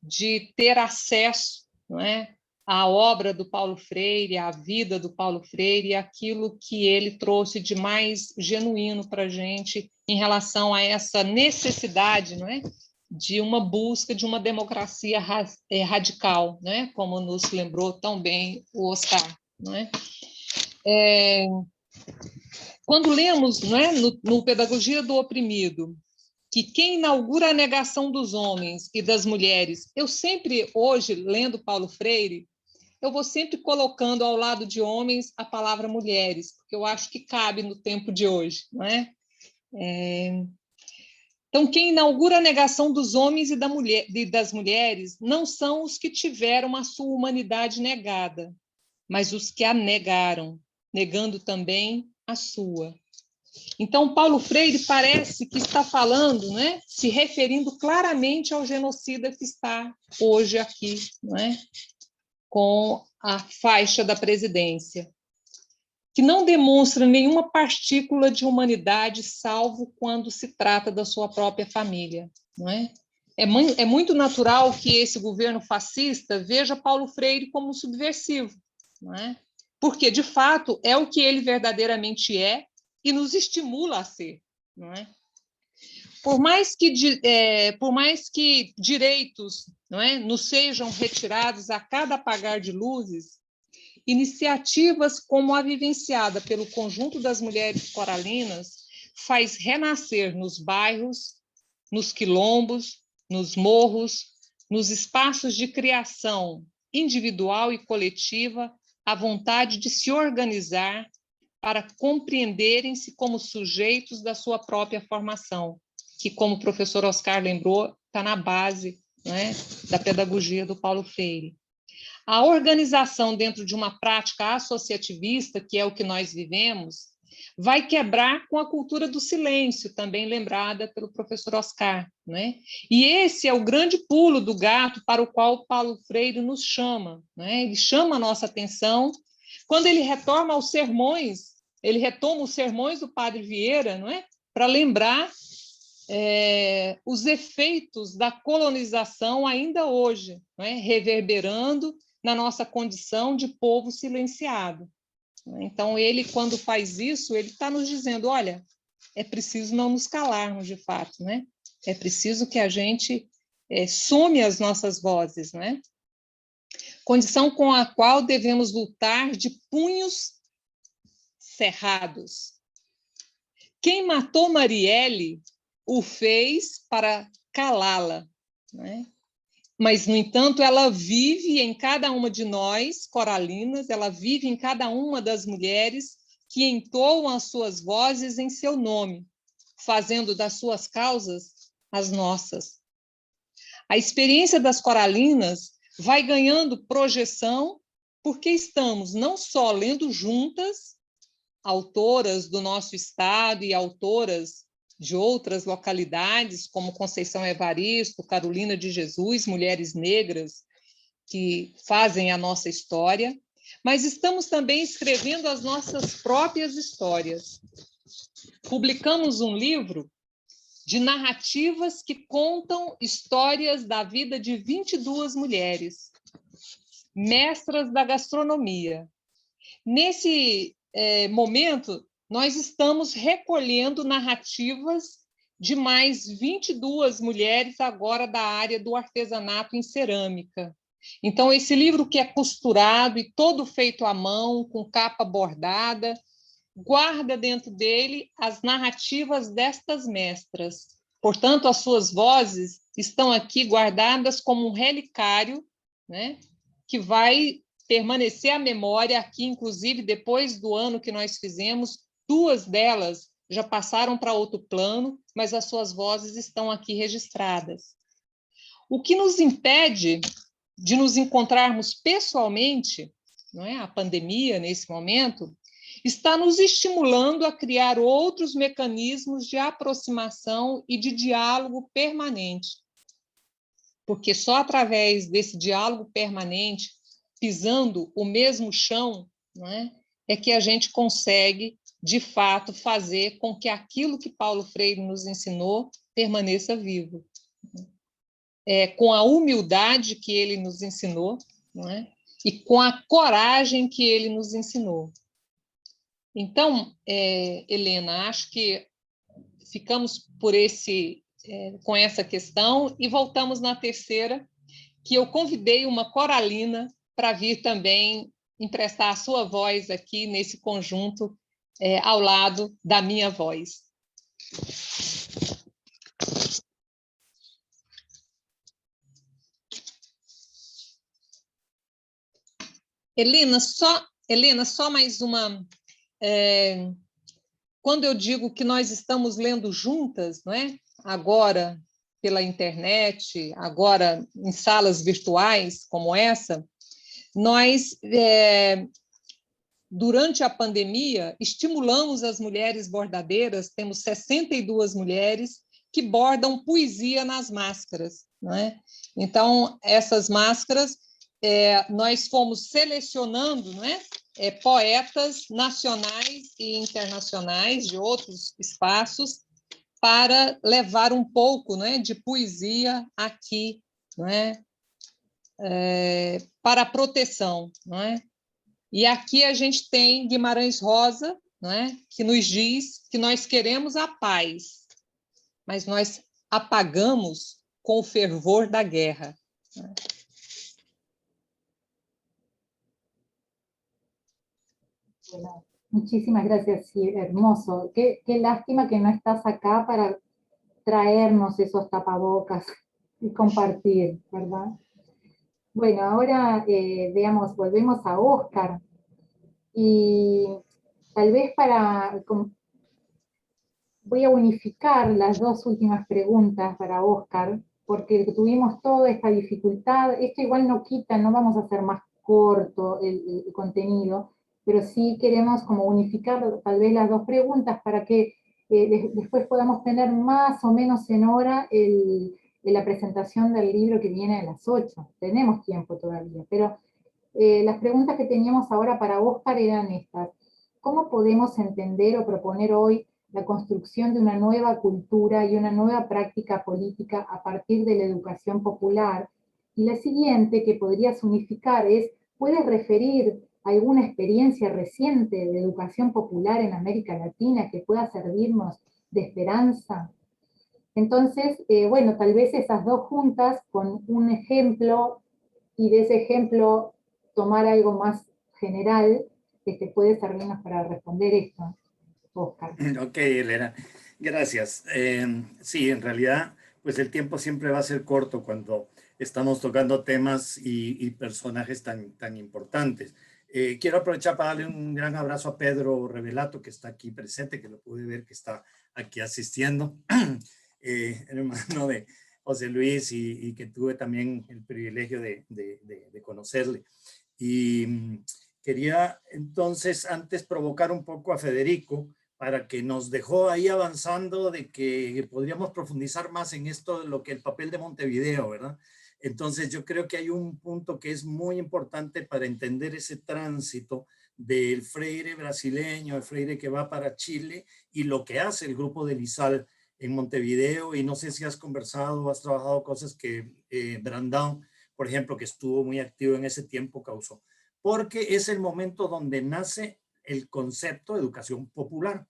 Speaker 2: de ter acesso, não é, à obra do Paulo Freire, à vida do Paulo Freire, aquilo que ele trouxe de mais genuíno para a gente em relação a essa necessidade, não é, de uma busca de uma democracia radical, não é, como nos lembrou tão bem o Oscar, não é? Quando lemos, não é, no Pedagogia do Oprimido, que quem inaugura a negação dos homens e das mulheres, eu sempre, hoje, lendo Paulo Freire, eu vou sempre colocando ao lado de homens a palavra mulheres, porque eu acho que cabe no tempo de hoje, não é? Então, quem inaugura a negação dos homens e das mulheres não são os que tiveram a sua humanidade negada, mas os que a negaram, negando também a sua. Então, Paulo Freire parece que está falando, né, se referindo claramente ao genocida que está hoje aqui, não é, com a faixa da presidência, que não demonstra nenhuma partícula de humanidade, salvo quando se trata da sua própria família. Não é? É muito natural que esse governo fascista veja Paulo Freire como subversivo, não é? Porque, de fato, é o que ele verdadeiramente é e nos estimula a ser. Não é? Por mais que direitos, não é, nos sejam retirados a cada apagar de luzes, iniciativas como a vivenciada pelo conjunto das mulheres coralinas faz renascer nos bairros, nos quilombos, nos morros, nos espaços de criação individual e coletiva, a vontade de se organizar para compreenderem-se como sujeitos da sua própria formação, que, como o professor Oscar lembrou, está na base, né, da pedagogia do Paulo Freire. A organização dentro de uma prática associativista, que é o que nós vivemos, vai quebrar com a cultura do silêncio, também lembrada pelo professor Oscar, né? E esse é o grande pulo do gato para o qual Paulo Freire nos chama, né? Ele chama a nossa atenção quando ele retoma os sermões do Padre Vieira, não é? Para lembrar os efeitos da colonização ainda hoje, não é? Reverberando na nossa condição de povo silenciado. Então, ele, quando faz isso, ele está nos dizendo, olha, é preciso não nos calarmos, de fato, né? É preciso que a gente some as nossas vozes, né? Condição com a qual devemos lutar de punhos cerrados. Quem matou Marielle o fez para calá-la, né? Mas, no entanto, ela vive em cada uma de nós, coralinas, ela vive em cada uma das mulheres que entoam as suas vozes em seu nome, fazendo das suas causas as nossas. A experiência das coralinas vai ganhando projeção porque estamos não só lendo juntas, autoras do nosso estado e autoras de outras localidades, como Conceição Evaristo, Carolina de Jesus, mulheres negras que fazem a nossa história, mas estamos também escrevendo as nossas próprias histórias. Publicamos um livro de narrativas que contam histórias da vida de 22 mulheres, mestras da gastronomia. Nesse momento, nós estamos recolhendo narrativas de mais 22 mulheres agora da área do artesanato em cerâmica. Então, esse livro que é costurado e todo feito à mão, com capa bordada, guarda dentro dele as narrativas destas mestras. Portanto, as suas vozes estão aqui guardadas como um relicário, né, que vai permanecer a memória aqui, inclusive, depois do ano que nós fizemos, 2 delas já passaram para outro plano, mas as suas vozes estão aqui registradas. O que nos impede de nos encontrarmos pessoalmente, não é? A pandemia, nesse momento, está nos estimulando a criar outros mecanismos de aproximação e de diálogo permanente. Porque só através desse diálogo permanente, pisando o mesmo chão, não é que a gente consegue, de fato, fazer com que aquilo que Paulo Freire nos ensinou permaneça vivo. Com a humildade que ele nos ensinou, não é? E com a coragem que ele nos ensinou. Então, Helena, acho que ficamos com essa questão e voltamos na terceira, que eu convidei uma coralina para vir também emprestar a sua voz aqui nesse conjunto, ao lado da minha voz. Helena, só mais uma... quando eu digo que nós estamos lendo juntas, não é? Agora pela internet, agora em salas virtuais como essa, nós, durante a pandemia, estimulamos as mulheres bordadeiras, temos 62 mulheres que bordam poesia nas máscaras, não é? Então, essas máscaras, nós fomos selecionando, não é? Poetas nacionais e internacionais de outros espaços para levar um pouco, não é, de poesia aqui, não é? Para a proteção, não é? E aqui a gente tem Guimarães Rosa, não é? Que nos diz que nós queremos a paz, mas nós apagamos com o fervor da guerra. Não é?
Speaker 1: Bueno, muchísimas gracias, sí, hermoso. Qué lástima que no estás acá para traernos esos tapabocas y compartir, ¿verdad? Bueno, ahora veamos, volvemos a Óscar. Y tal vez voy a unificar las 2 últimas preguntas para Óscar, porque tuvimos toda esta dificultad. Esto igual no quita, no vamos a hacer más corto el contenido, pero sí queremos como unificar tal vez las 2 preguntas para que después podamos tener más o menos en hora la presentación del libro que viene a las 8. Tenemos tiempo todavía, pero las preguntas que teníamos ahora para Óscar eran estas. ¿Cómo podemos entender o proponer hoy la construcción de una nueva cultura y una nueva práctica política a partir de la educación popular? Y la siguiente que podrías unificar es, ¿puedes referir alguna experiencia reciente de educación popular en América Latina que pueda servirnos de esperanza. Entonces, bueno, tal vez esas dos juntas con un ejemplo, y de ese ejemplo tomar algo más general, puede servirnos para responder esto, Oscar.
Speaker 3: Ok, Elena, gracias. Sí, en realidad, pues el tiempo siempre va a ser corto cuando estamos tocando temas y personajes tan importantes. Quiero aprovechar para darle un gran abrazo a Pedro Revelato, que está aquí presente, que lo pude ver que está aquí asistiendo, hermano de José Luis, y que tuve también el privilegio de conocerle. Y quería entonces antes provocar un poco a Federico para que nos dejó ahí avanzando de que podríamos profundizar más en esto de lo que el papel de Montevideo, ¿verdad? Entonces yo creo que hay un punto que es muy importante para entender ese tránsito del Freire brasileño, el Freire que va para Chile, y lo que hace el grupo de Lizal en Montevideo. Y no sé si has conversado o has trabajado cosas que Brandão, por ejemplo, que estuvo muy activo en ese tiempo, causó. Porque es el momento donde nace el concepto de educación popular.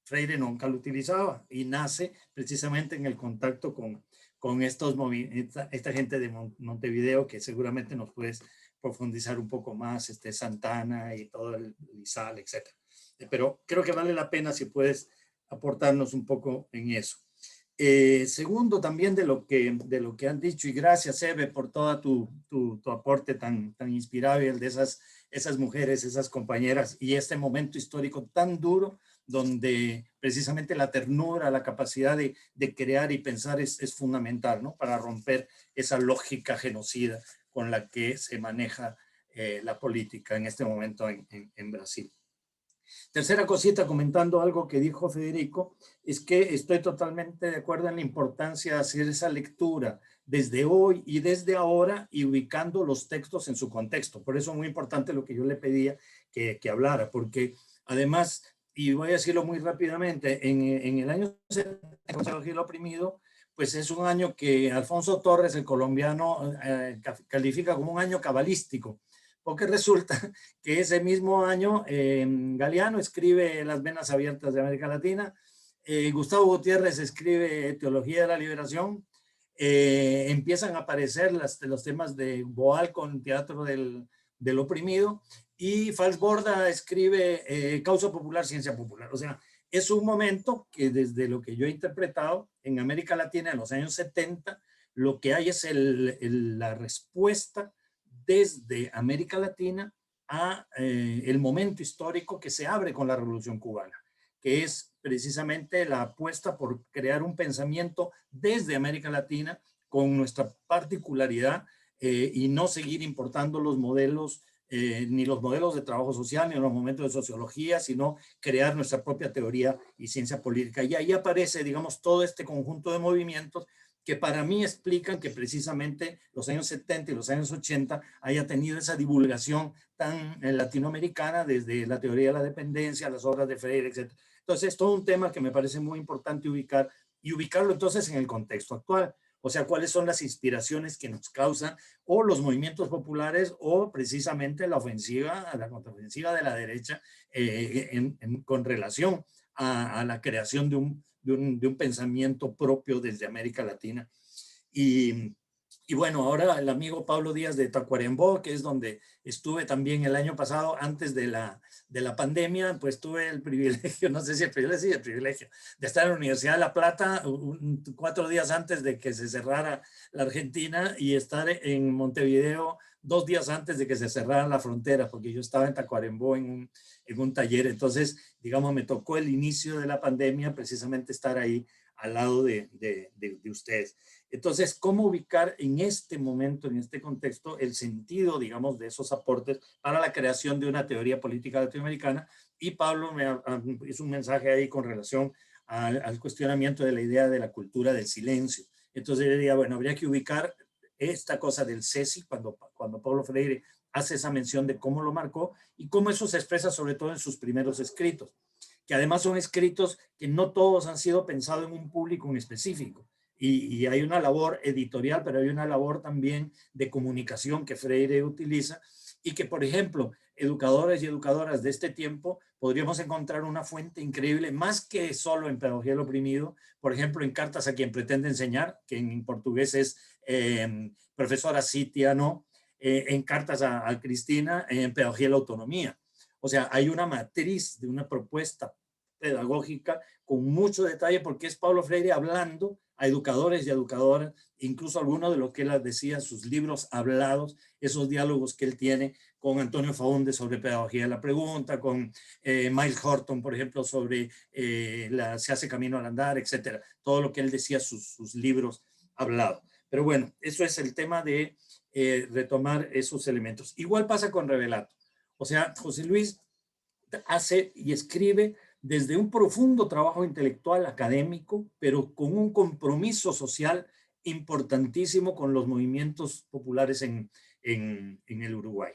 Speaker 3: Freire nunca lo utilizaba y nace precisamente en el contacto con esta gente de Montevideo, que seguramente nos puedes profundizar un poco más, Santana y todo el Lizal, etc. Pero creo que vale la pena si puedes aportarnos un poco en eso. Segundo, también de lo que han dicho, y gracias, Eve, por todo tu aporte tan inspirable, el de esas mujeres, esas compañeras, y este momento histórico tan duro, donde precisamente la ternura, la capacidad de crear y pensar es fundamental, ¿no? Para romper esa lógica genocida con la que se maneja la política en este momento en Brasil. Tercera cosita, comentando algo que dijo Federico, es que estoy totalmente de acuerdo en la importancia de hacer esa lectura desde hoy y desde ahora, y ubicando los textos en su contexto. Por eso es muy importante lo que yo le pedía que hablara, porque además, y voy a decirlo muy rápidamente, en el año 70, el Consejo del Oprimido, pues es un año que Alfonso Torres, el colombiano, califica como un año cabalístico, porque resulta que ese mismo año Galeano escribe Las venas abiertas de América Latina, Gustavo Gutiérrez escribe Teología de la Liberación, empiezan a aparecer los temas de Boal con Teatro del Oprimido, y Falsborda escribe Causa Popular, Ciencia Popular. O sea, es un momento que desde lo que yo he interpretado en América Latina en los años 70, lo que hay es la respuesta desde América Latina a el momento histórico que se abre con la Revolución Cubana, que es precisamente la apuesta por crear un pensamiento desde América Latina con nuestra particularidad, y no seguir importando los modelos, ni los modelos de trabajo social, ni los momentos de sociología, sino crear nuestra propia teoría y ciencia política. Y ahí aparece, digamos, todo este conjunto de movimientos que para mí explican que precisamente los años 70 y los años 80 haya tenido esa divulgación tan latinoamericana, desde la teoría de la dependencia, las obras de Freire, etc. Entonces, es todo un tema que me parece muy importante ubicar, y ubicarlo entonces en el contexto actual. O sea, cuáles son las inspiraciones que nos causan o los movimientos populares, o precisamente la ofensiva, la contraofensiva de la derecha con relación a la creación de un pensamiento propio desde América Latina. Y bueno, ahora el amigo Pablo Díaz de Tacuarembó, que es donde estuve también el año pasado, antes de la pandemia, pues tuve el privilegio, no sé si el privilegio, de estar en la Universidad de La Plata 4 días antes de que se cerrara la Argentina, y estar en Montevideo 2 días antes de que se cerraran las fronteras, porque yo estaba en Tacuarembó en un taller. Entonces, digamos, me tocó el inicio de la pandemia, precisamente estar ahí al lado de ustedes. Entonces, ¿cómo ubicar en este momento, en este contexto, el sentido, digamos, de esos aportes para la creación de una teoría política latinoamericana? Y Pablo me hizo un mensaje ahí con relación al cuestionamiento de la idea de la cultura del silencio. Entonces yo diría, bueno, habría que ubicar esta cosa del CESI, cuando Paulo Freire hace esa mención de cómo lo marcó y cómo eso se expresa sobre todo en sus primeros escritos, que además son escritos que no todos han sido pensados en un público en específico. Y hay una labor editorial, pero hay una labor también de comunicación que Freire utiliza, y que, por ejemplo,
Speaker 4: educadores y educadoras de este tiempo, podríamos encontrar una fuente increíble, más que solo en Pedagogía del Oprimido, por ejemplo, en Cartas a quien pretende enseñar, que en portugués es profesora Citia, ¿no? En Cartas a Cristina, en Pedagogía de la Autonomía. O sea, hay una matriz de una propuesta pedagógica con mucho detalle, porque es Paulo Freire hablando a educadores y educadoras, incluso algunos de lo que él decía, sus libros hablados, esos diálogos que él tiene con Antonio Faúndez sobre pedagogía de la pregunta, con Miles Horton, por ejemplo, sobre Se hace camino al andar, etcétera. Todo lo que él decía, sus libros hablados. Pero bueno, eso es el tema de retomar esos elementos. Igual pasa con Revelato. O sea, José Luis hace y escribe desde un profundo trabajo intelectual, académico, pero con un compromiso social importantísimo con los movimientos populares en el Uruguay.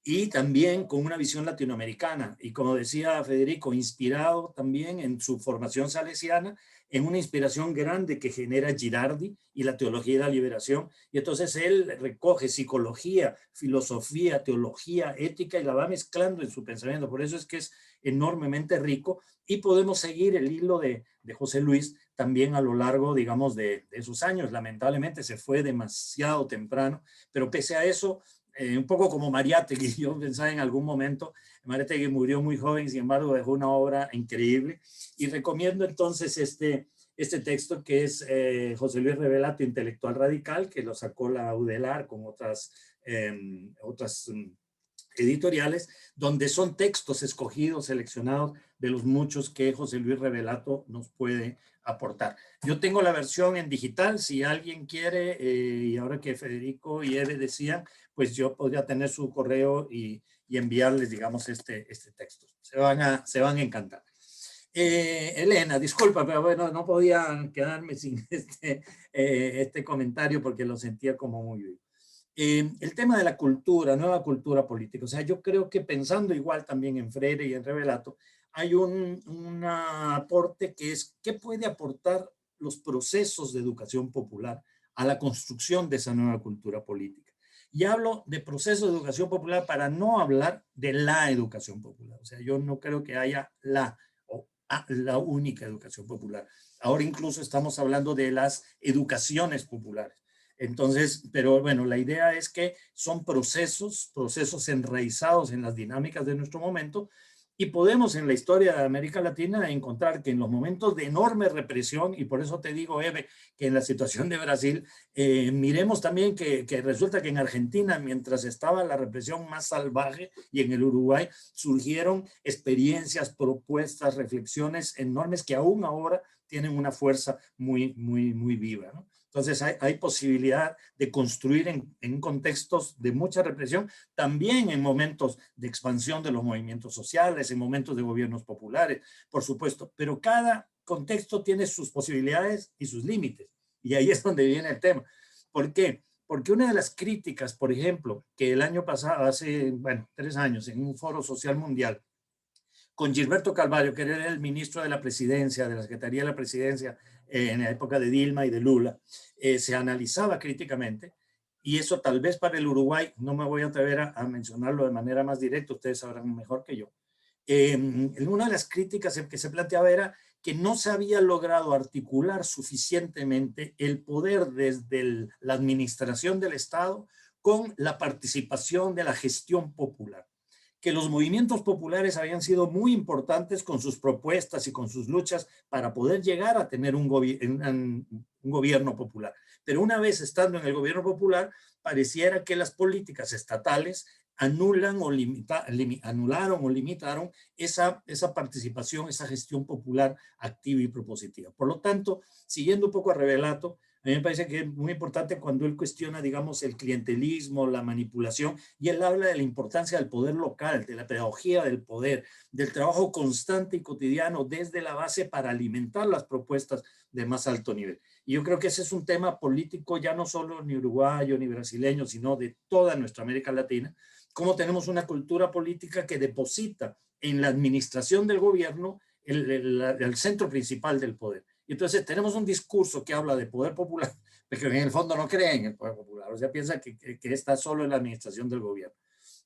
Speaker 4: Y también con una visión latinoamericana. Y como decía Federico, inspirado también en su formación salesiana, en una inspiración grande que genera Girardi y la teología de la liberación. Y entonces él recoge psicología, filosofía, teología, ética y la va mezclando en su pensamiento. Por eso es que es enormemente rico y podemos seguir el hilo de José Luis también a lo largo, digamos, de sus años. Lamentablemente se fue demasiado temprano, pero pese a eso, un poco como Mariátegui, yo pensaba en algún momento, Mariátegui murió muy joven, sin embargo dejó una obra increíble, y recomiendo entonces este texto que es José Luis Revelato, Intelectual Radical, que lo sacó la UDELAR con otras editoriales, donde son textos escogidos, seleccionados de los muchos que José Luis Revelato nos puede aportar. Yo tengo la versión en digital, si alguien quiere, y ahora que Federico y Eve decían, pues yo podría tener su correo y enviarles, digamos, este texto. Se van a encantar. Elena, disculpa, pero bueno, no podía quedarme sin este comentario porque lo sentía como muy vivo. El tema de la cultura, nueva cultura política. O sea, yo creo que pensando igual también en Freire y en Revelato, hay un aporte que es qué puede aportar los procesos de educación popular a la construcción de esa nueva cultura política. Y hablo de procesos de educación popular para no hablar de la educación popular. O sea, yo no creo que haya la única educación popular. Ahora incluso estamos hablando de las educaciones populares. Entonces, pero bueno, la idea es que son procesos enraizados en las dinámicas de nuestro momento, y podemos en la historia de América Latina encontrar que en los momentos de enorme represión, y por eso te digo, Eve, que en la situación de Brasil, miremos también que resulta que en Argentina, mientras estaba la represión más salvaje, y en el Uruguay, surgieron experiencias, propuestas, reflexiones enormes que aún ahora tienen una fuerza muy, muy, muy viva, ¿no? Entonces hay posibilidad de construir en contextos de mucha represión, también en momentos de expansión de los movimientos sociales, en momentos de gobiernos populares, por supuesto, pero cada contexto tiene sus posibilidades y sus límites, y ahí es donde viene el tema. ¿Por qué? Porque una de las críticas, por ejemplo, que el año pasado, hace 3 años, en un foro social mundial, con Gilberto Carvalho, que era el ministro de la presidencia, de la Secretaría de la Presidencia, en la época de Dilma y de Lula, se analizaba críticamente, y eso tal vez para el Uruguay, no me voy a atrever a mencionarlo de manera más directa, ustedes sabrán mejor que yo. Una de las críticas que se planteaba era que no se había logrado articular suficientemente el poder desde la administración del Estado con la participación de la gestión popular. Que los movimientos populares habían sido muy importantes con sus propuestas y con sus luchas para poder llegar a tener un gobierno popular. Pero una vez estando en el gobierno popular, pareciera que las políticas estatales anularon o limitaron esa participación, esa gestión popular activa y propositiva. Por lo tanto, siguiendo un poco a Revelato, a mí me parece que es muy importante cuando él cuestiona, digamos, el clientelismo, la manipulación, y él habla de la importancia del poder local, de la pedagogía del poder, del trabajo constante y cotidiano desde la base para alimentar las propuestas de más alto nivel. Y yo creo que ese es un tema político ya no solo ni uruguayo ni brasileño, sino de toda nuestra América Latina, cómo tenemos una cultura política que deposita en la administración del gobierno el centro principal del poder. Y entonces tenemos un discurso que habla de poder popular, pero en el fondo no cree en el poder popular, o sea, piensa que está solo en la administración del gobierno.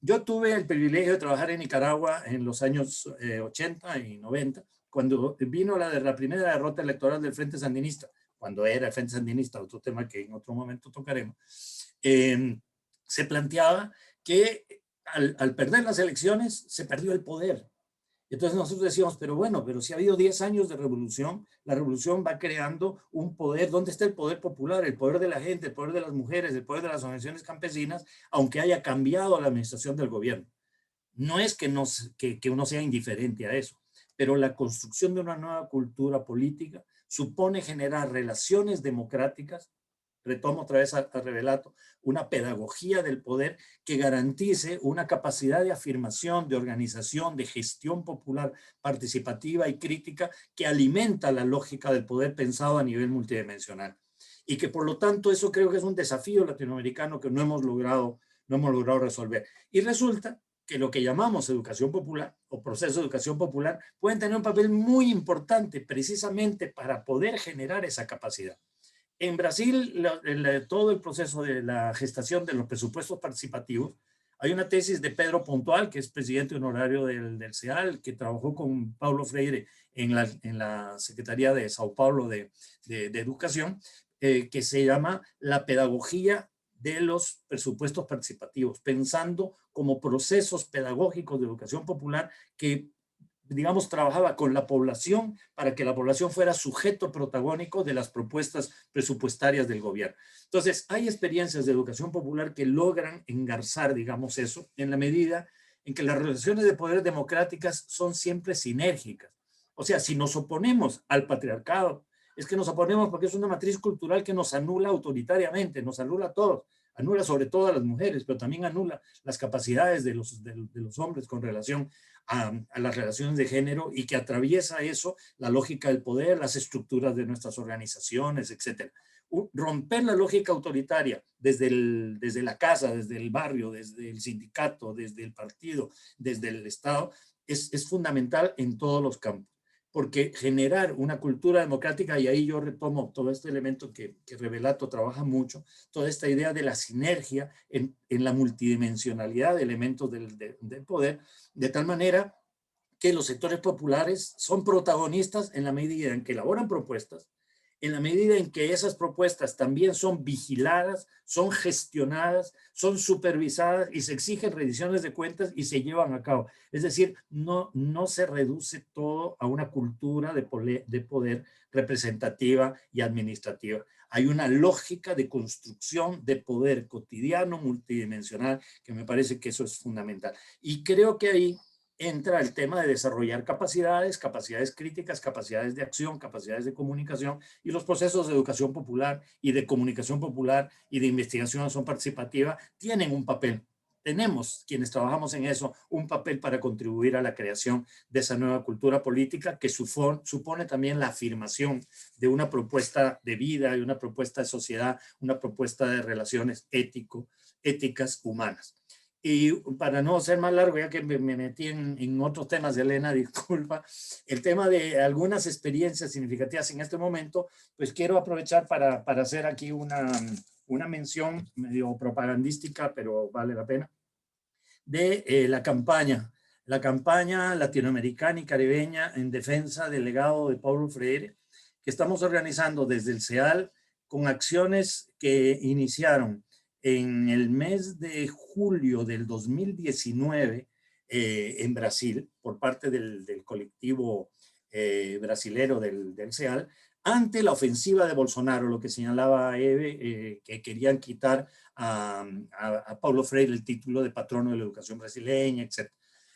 Speaker 4: Yo tuve el privilegio de trabajar en Nicaragua en los años 80 y 90, cuando vino la primera derrota electoral del Frente Sandinista, cuando era el Frente Sandinista, otro tema que en otro momento tocaremos. Se planteaba que al perder las elecciones se perdió el poder. Entonces nosotros decíamos, pero bueno, pero si ha habido 10 años de revolución, la revolución va creando un poder. ¿Dónde está el poder popular, el poder de la gente, el poder de las mujeres, el poder de las organizaciones campesinas, aunque haya cambiado la administración del gobierno? No es que uno sea indiferente a eso, pero la construcción de una nueva cultura política supone generar relaciones democráticas. Retomo otra vez a Revelato, una pedagogía del poder que garantice una capacidad de afirmación, de organización, de gestión popular participativa y crítica que alimenta la lógica del poder pensado a nivel multidimensional. Y que por lo tanto eso creo que es un desafío latinoamericano que no hemos logrado resolver. Y resulta que lo que llamamos educación popular o proceso de educación popular pueden tener un papel muy importante precisamente para poder generar esa capacidad. En Brasil, todo el proceso de la gestación de los presupuestos participativos, hay una tesis de Pedro Pontual, que es presidente honorario del CEAL, que trabajó con Paulo Freire en la Secretaría de Sao Paulo de Educación, que se llama la pedagogía de los presupuestos participativos, pensando como procesos pedagógicos de educación popular que, digamos, trabajaba con la población para que la población fuera sujeto protagónico de las propuestas presupuestarias del gobierno. Entonces, hay experiencias de educación popular que logran engarzar, digamos, eso, en la medida en que las relaciones de poder democráticas son siempre sinérgicas. O sea, si nos oponemos al patriarcado, es que nos oponemos porque es una matriz cultural que nos anula autoritariamente, nos anula a todos. Anula sobre todo a las mujeres, pero también anula las capacidades de los hombres con relación a las relaciones de género, y que atraviesa eso la lógica del poder, las estructuras de nuestras organizaciones, etc. Romper la lógica autoritaria desde la casa, desde el barrio, desde el sindicato, desde el partido, desde el Estado, es fundamental en todos los campos. Porque generar una cultura democrática, y ahí yo retomo todo este elemento que Revelato trabaja mucho, toda esta idea de la sinergia en la multidimensionalidad de elementos del poder, de tal manera que los sectores populares son protagonistas en la medida en que elaboran propuestas, en la medida en que esas propuestas también son vigiladas, son gestionadas, son supervisadas y se exigen rendiciones de cuentas y se llevan a cabo. Es decir, no se reduce todo a una cultura de poder representativa y administrativa. Hay una lógica de construcción de poder cotidiano, multidimensional, que me parece que eso es fundamental. Y creo que ahí entra el tema de desarrollar capacidades críticas, capacidades de acción, capacidades de comunicación, y los procesos de educación popular y de comunicación popular y de investigación participativa tienen un papel. Tenemos, quienes trabajamos en eso, un papel para contribuir a la creación de esa nueva cultura política que supone también la afirmación de una propuesta de vida y una propuesta de sociedad, una propuesta de relaciones éticas humanas. Y para no ser más largo, ya que me metí en otros temas, Elena, disculpa, el tema de algunas experiencias significativas en este momento, pues quiero aprovechar para hacer aquí una mención medio propagandística, pero vale la pena, de la campaña latinoamericana y caribeña en defensa del legado de Paulo Freire, que estamos organizando desde el CEAL con acciones que iniciaron en el mes de julio del 2019 en Brasil, por parte del colectivo brasilero del CEAL, ante la ofensiva de Bolsonaro, lo que señalaba Eve, que querían quitar a Paulo Freire el título de patrono de la educación brasileña, etc.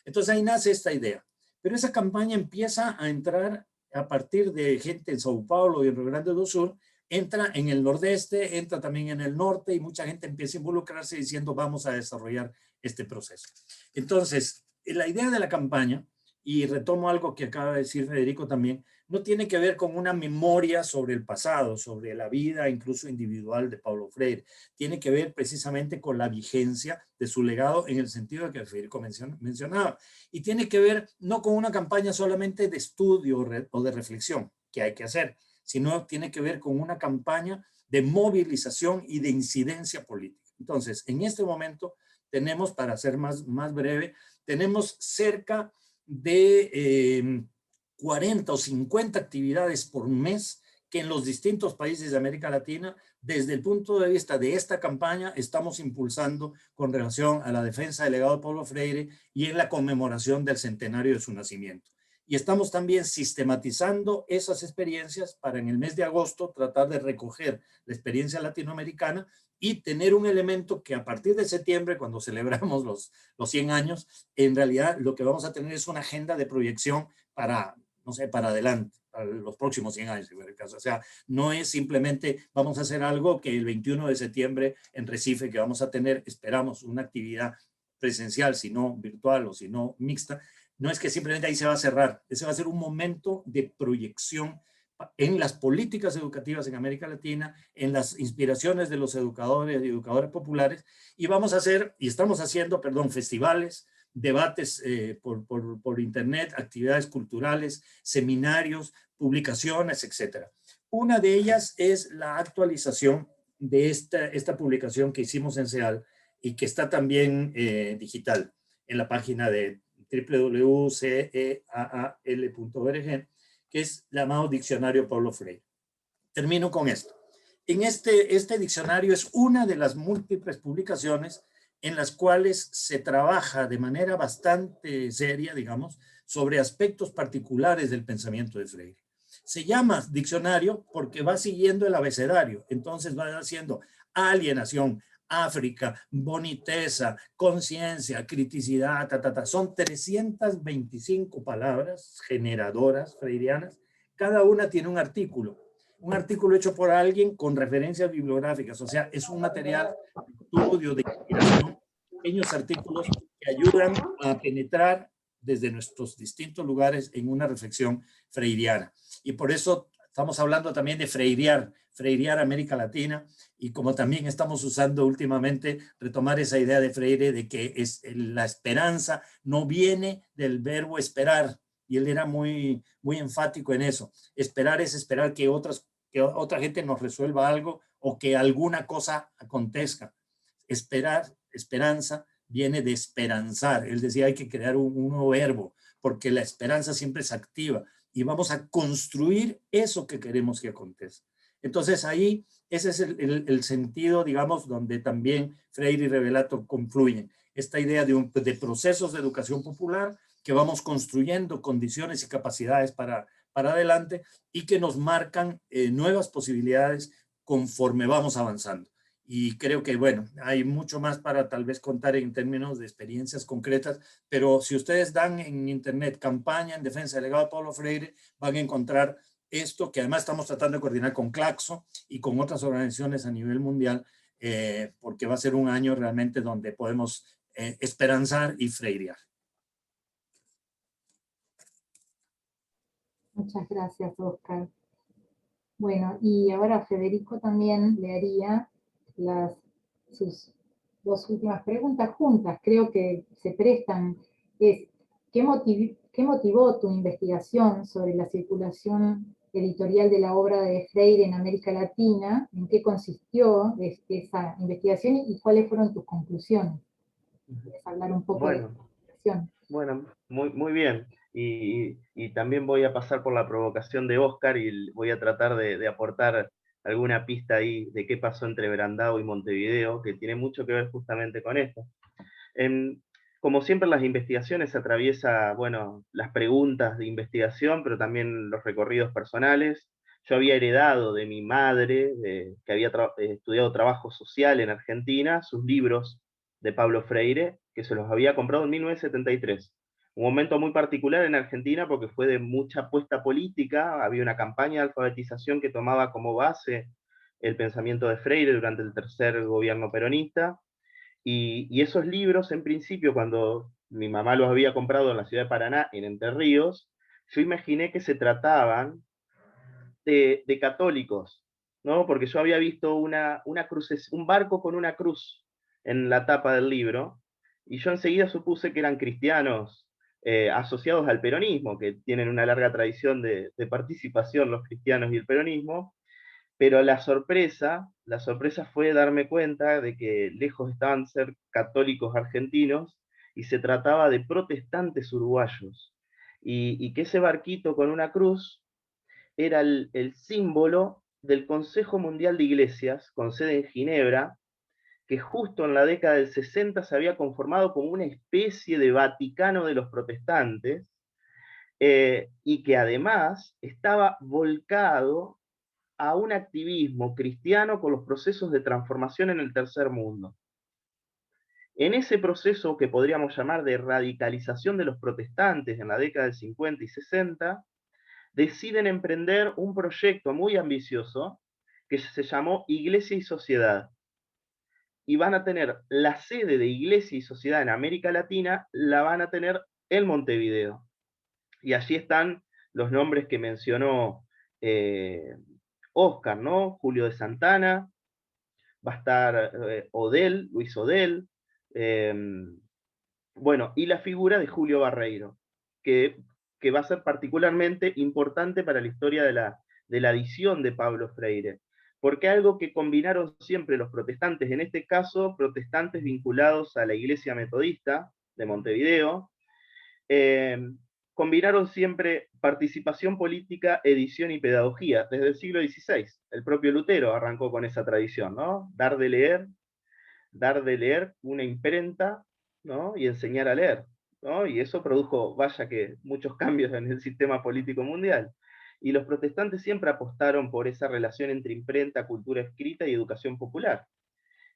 Speaker 4: Entonces ahí nace esta idea. Pero esa campaña empieza a entrar a partir de gente en Sao Paulo y en Rio Grande do Sul, entra en el nordeste, entra también en el norte, y mucha gente empieza a involucrarse diciendo vamos a desarrollar este proceso. Entonces, la idea de la campaña, y retomo algo que acaba de decir Federico también, no tiene que ver con una memoria sobre el pasado, sobre la vida incluso individual de Paulo Freire. Tiene que ver precisamente con la vigencia de su legado en el sentido que Federico mencionaba. Y tiene que ver no con una campaña solamente de estudio o de reflexión, que hay que hacer, sino tiene que ver con una campaña de movilización y de incidencia política. Entonces, en este momento tenemos, para ser más breve, tenemos cerca de 40 o 50 actividades por mes que en los distintos países de América Latina, desde el punto de vista de esta campaña, estamos impulsando con relación a la defensa del legado de Paulo Freire y en la conmemoración del centenario de su nacimiento. Y estamos también sistematizando esas experiencias para en el mes de agosto tratar de recoger la experiencia latinoamericana y tener un elemento que a partir de septiembre, cuando celebramos los 100 años, en realidad lo que vamos a tener es una agenda de proyección para, no sé, para adelante, para los próximos 100 años. O sea, no es simplemente vamos a hacer algo que el 21 de septiembre en Recife, que vamos a tener, esperamos, una actividad presencial, si no virtual o si no mixta. No es que simplemente ahí se va a cerrar, ese va a ser un momento de proyección en las políticas educativas en América Latina, en las inspiraciones de los educadores y educadoras populares, y vamos a hacer, y estamos haciendo, perdón, festivales, debates por internet, actividades culturales, seminarios, publicaciones, etc. Una de ellas es la actualización de esta publicación que hicimos en CEAL y que está también digital en la página de www.ceaal.org, que es llamado Diccionario Paulo Freire. Termino con esto. En este diccionario es una de las múltiples publicaciones en las cuales se trabaja de manera bastante seria, digamos, sobre aspectos particulares del pensamiento de Freire. Se llama diccionario porque va siguiendo el abecedario, entonces va haciendo alienación, África, boniteza, conciencia, criticidad, son 325 palabras generadoras freirianas, cada una tiene un artículo hecho por alguien con referencias bibliográficas, o sea, es un material de estudio, de inspiración, pequeños artículos que ayudan a penetrar desde nuestros distintos lugares en una reflexión freiriana. Y por eso estamos hablando también de freirear América Latina, y como también estamos usando últimamente, retomar esa idea de Freire de que la esperanza no viene del verbo esperar, y él era muy enfático en eso. Esperar es esperar que otra gente nos resuelva algo o que alguna cosa acontezca. Esperanza viene de esperanzar. Él decía hay que crear un nuevo verbo, porque la esperanza siempre es activa y vamos a construir eso que queremos que acontezca. Entonces ahí, ese es el sentido, digamos, donde también Freire y Revelato confluyen. Esta idea de procesos de educación popular que vamos construyendo condiciones y capacidades para adelante y que nos marcan nuevas posibilidades conforme vamos avanzando. Y creo que, bueno, hay mucho más para tal vez contar en términos de experiencias concretas, pero si ustedes dan en internet campaña en defensa del legado de Paulo Freire, van a encontrar esto que además estamos tratando de coordinar con Claxo y con otras organizaciones a nivel mundial, porque va a ser un año realmente donde podemos esperanzar y freirear.
Speaker 1: Muchas gracias, Oscar. Bueno, y ahora Federico también le haría sus dos últimas preguntas juntas. Creo que se prestan. ¿Qué motivó tu investigación sobre la circulación editorial de la obra de Freire en América Latina? ¿En qué consistió esa investigación y cuáles fueron tus conclusiones? ¿Quieres hablar un poco de la investigación?
Speaker 12: Bueno, muy bien. Y también voy a pasar por la provocación de Oscar y voy a tratar de aportar alguna pista ahí de qué pasó entre Brandao y Montevideo, que tiene mucho que ver justamente con esto. Como siempre, las investigaciones se atraviesa, bueno, las preguntas de investigación, pero también los recorridos personales. Yo había heredado de mi madre, que había estudiado trabajo social en Argentina, sus libros de Paulo Freire, que se los había comprado en 1973. Un momento muy particular en Argentina porque fue de mucha apuesta política, había una campaña de alfabetización que tomaba como base el pensamiento de Freire durante el tercer gobierno peronista, y esos libros, en principio, cuando mi mamá los había comprado en la ciudad de Paraná, en Entre Ríos, yo imaginé que se trataban de católicos, ¿no? Porque yo había visto un barco con una cruz en la tapa del libro, y yo enseguida supuse que eran cristianos asociados al peronismo, que tienen una larga tradición de participación los cristianos y el peronismo, Pero la sorpresa fue darme cuenta de que lejos estaban de ser católicos argentinos y se trataba de protestantes uruguayos. Y que ese barquito con una cruz era el símbolo del Consejo Mundial de Iglesias, con sede en Ginebra, que justo en la década del 60 se había conformado como una especie de Vaticano de los protestantes, y que además estaba volcado a un activismo cristiano con los procesos de transformación en el tercer mundo. En ese proceso que podríamos llamar de radicalización de los protestantes en la década del 50 y 60, deciden emprender un proyecto muy ambicioso que se llamó Iglesia y Sociedad. Y van a tener la sede de Iglesia y Sociedad en América Latina, la van a tener en Montevideo. Y allí están los nombres que mencionó Oscar, ¿no? Julio de Santana, va a estar Odell, Luis Odell, bueno, y la figura de Julio Barreiro, que va a ser particularmente importante para la historia de la edición de Pablo Freire, porque algo que combinaron siempre los protestantes, en este caso protestantes vinculados a la Iglesia Metodista de Montevideo, combinaron siempre participación política, edición y pedagogía, desde el siglo XVI. El propio Lutero arrancó con esa tradición, ¿no? Dar de leer una imprenta, ¿no? Y enseñar a leer, ¿no? Y eso produjo, vaya que, muchos cambios en el sistema político mundial. Y los protestantes siempre apostaron por esa relación entre imprenta, cultura escrita y educación popular.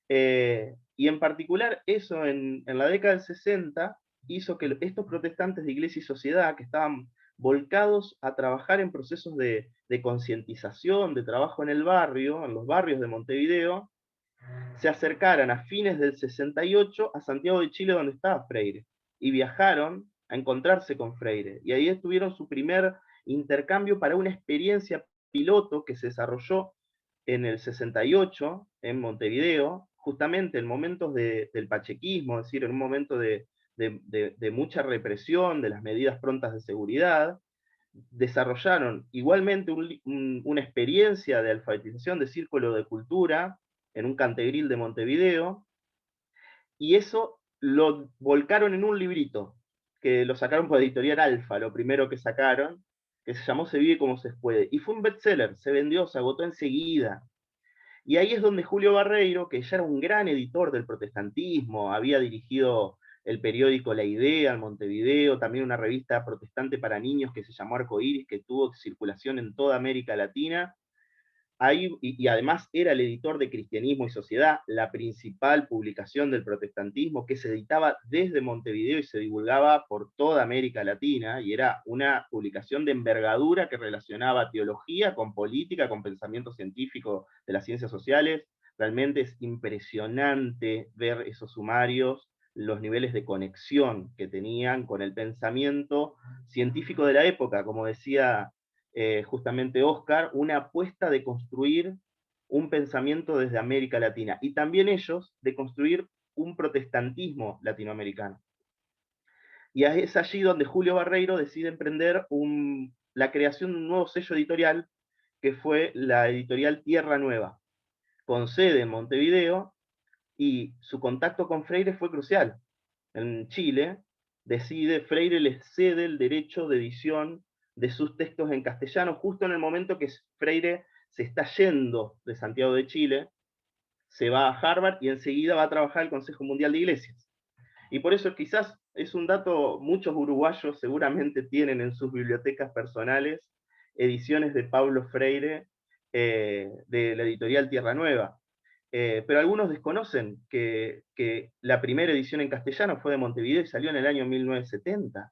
Speaker 12: Y en particular eso en la década del 60 hizo que estos protestantes de Iglesia y Sociedad, que estaban volcados a trabajar en procesos de concientización, de trabajo en el barrio, en los barrios de Montevideo, se acercaran a fines del 68 a Santiago de Chile, donde estaba Freire, y viajaron a encontrarse con Freire. Y ahí tuvieron su primer intercambio para una experiencia piloto que se desarrolló en el 68 en Montevideo, justamente en momentos del pachequismo, es decir, en un momento de mucha represión, de las medidas prontas de seguridad. Desarrollaron igualmente una experiencia de alfabetización de círculo de cultura en un cantegril de Montevideo, y eso lo volcaron en un librito, que lo sacaron por Editorial Alfa, lo primero que sacaron, que se llamó Se vive como se puede, y fue un bestseller, se vendió, se agotó enseguida. Y ahí es donde Julio Barreiro, que ya era un gran editor del protestantismo, había dirigido el periódico La Idea en Montevideo, también una revista protestante para niños que se llamó Arco Iris, que tuvo circulación en toda América Latina. Ahí, y además era el editor de Cristianismo y Sociedad, la principal publicación del protestantismo, que se editaba desde Montevideo y se divulgaba por toda América Latina, y era una publicación de envergadura que relacionaba teología con política, con pensamiento científico de las ciencias sociales. Realmente es impresionante ver esos sumarios, los niveles de conexión que tenían con el pensamiento científico de la época, como decía justamente Oscar, una apuesta de construir un pensamiento desde América Latina, y también ellos de construir un protestantismo latinoamericano. Y es allí donde Julio Barreiro decide emprender la creación de un nuevo sello editorial, que fue la editorial Tierra Nueva, con sede en Montevideo, y su contacto con Freire fue crucial. En Chile, Freire les cede el derecho de edición de sus textos en castellano, justo en el momento que Freire se está yendo de Santiago de Chile, se va a Harvard y enseguida va a trabajar el Consejo Mundial de Iglesias. Y por eso quizás es un dato, muchos uruguayos seguramente tienen en sus bibliotecas personales ediciones de Pablo Freire de la editorial Tierra Nueva. Pero algunos desconocen que la primera edición en castellano fue de Montevideo y salió en el año 1970.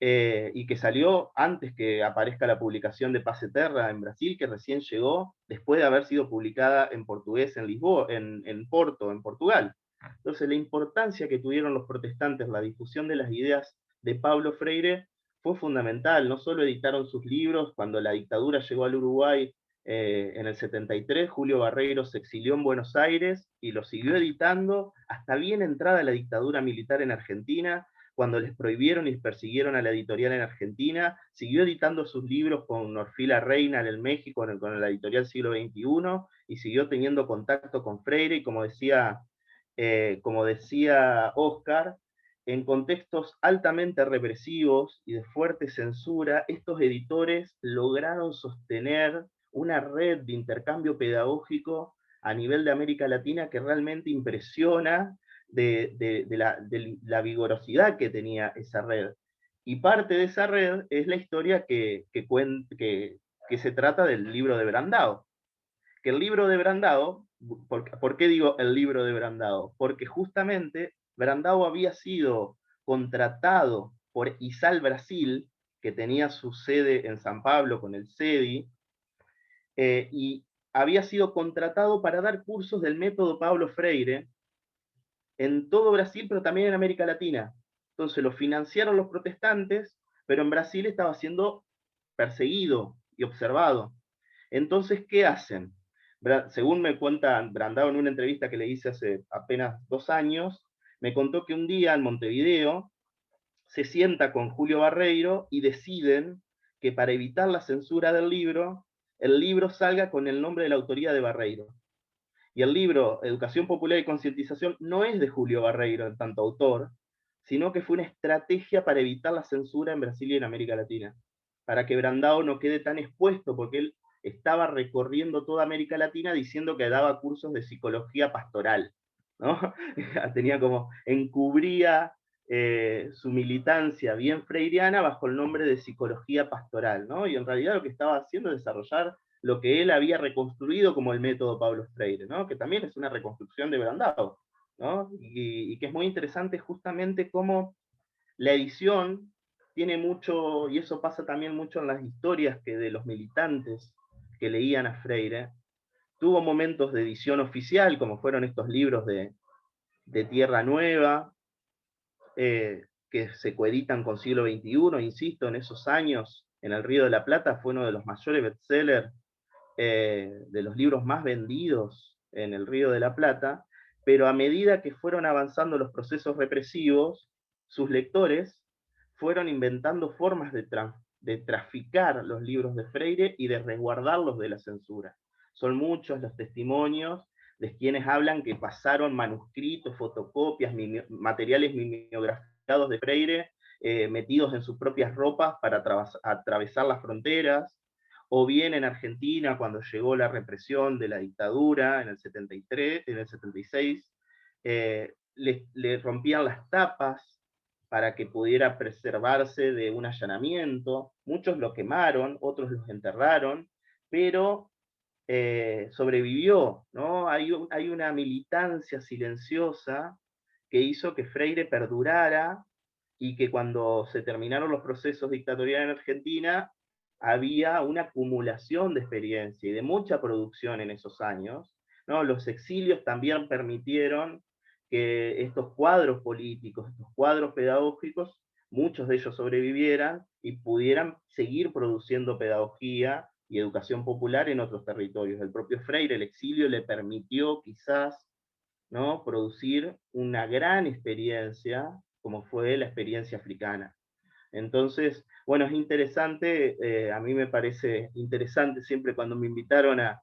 Speaker 12: Y que salió antes que aparezca la publicación de Paz Eterna en Brasil, que recién llegó después de haber sido publicada en portugués en Lisboa, en Porto, en Portugal. Entonces la importancia que tuvieron los protestantes, la difusión de las ideas de Pablo Freire, fue fundamental. No solo editaron sus libros, cuando la dictadura llegó al Uruguay en el 73, Julio Barreiro se exilió en Buenos Aires y lo siguió editando hasta bien entrada la dictadura militar en Argentina, cuando les prohibieron y persiguieron a la editorial en Argentina, siguió editando sus libros con Orfila Reina en México, con la editorial Siglo XXI, y siguió teniendo contacto con Freire, y como decía Oscar, en contextos altamente represivos y de fuerte censura, estos editores lograron sostener una red de intercambio pedagógico a nivel de América Latina que realmente impresiona de la vigorosidad que tenía esa red. Y parte de esa red es la historia que se trata del libro de Brandao. Que el libro de Brandao, ¿por qué digo el libro de Brandao? Porque justamente Brandao había sido contratado por ISAL Brasil, que tenía su sede en San Pablo con el CEDI, y había sido contratado para dar cursos del método Paulo Freire en todo Brasil, pero también en América Latina. Entonces lo financiaron los protestantes, pero en Brasil estaba siendo perseguido y observado. Entonces, ¿qué hacen? Según me cuenta Brandao en una entrevista que le hice hace apenas 2 años, me contó que un día en Montevideo se sienta con Julio Barreiro y deciden que para evitar la censura del libro, el libro salga con el nombre de la autoría de Barreiro. Y el libro Educación Popular y Concientización no es de Julio Barreiro en tanto autor, sino que fue una estrategia para evitar la censura en Brasil y en América Latina, para que Brandao no quede tan expuesto, porque él estaba recorriendo toda América Latina diciendo que daba cursos de psicología pastoral, ¿no? Tenía como, encubría su militancia bien freiriana bajo el nombre de psicología pastoral, ¿no? Y en realidad lo que estaba haciendo es desarrollar lo que él había reconstruido como el método Paulo Freire, ¿no? Que también es una reconstrucción de Brandao, ¿no? Y que es muy interesante justamente cómo la edición tiene mucho, y eso pasa también mucho en las historias que de los militantes que leían a Freire, tuvo momentos de edición oficial, como fueron estos libros de Tierra Nueva, que se coeditan con Siglo XXI, insisto, en esos años, en El Río de la Plata fue uno de los mayores bestsellers, de los libros más vendidos en El Río de la Plata, pero a medida que fueron avanzando los procesos represivos, sus lectores fueron inventando formas de traficar los libros de Freire y de resguardarlos de la censura. Son muchos los testimonios de quienes hablan que pasaron manuscritos, fotocopias, materiales mimeografiados de Freire, metidos en sus propias ropas para atravesar las fronteras, o bien en Argentina, cuando llegó la represión de la dictadura en el 73, en el 76, le rompían las tapas para que pudiera preservarse de un allanamiento. Muchos lo quemaron, otros los enterraron, pero sobrevivió, ¿no? Hay una militancia silenciosa que hizo que Freire perdurara, y que cuando se terminaron los procesos dictatoriales en Argentina, había una acumulación de experiencia y de mucha producción en esos años, ¿no? Los exilios también permitieron que estos cuadros políticos, estos cuadros pedagógicos, muchos de ellos sobrevivieran y pudieran seguir produciendo pedagogía y educación popular en otros territorios. El propio Freire, el exilio, le permitió quizás, ¿no?, producir una gran experiencia, como fue la experiencia africana. Entonces, bueno, es interesante, a mí me parece interesante siempre cuando me invitaron a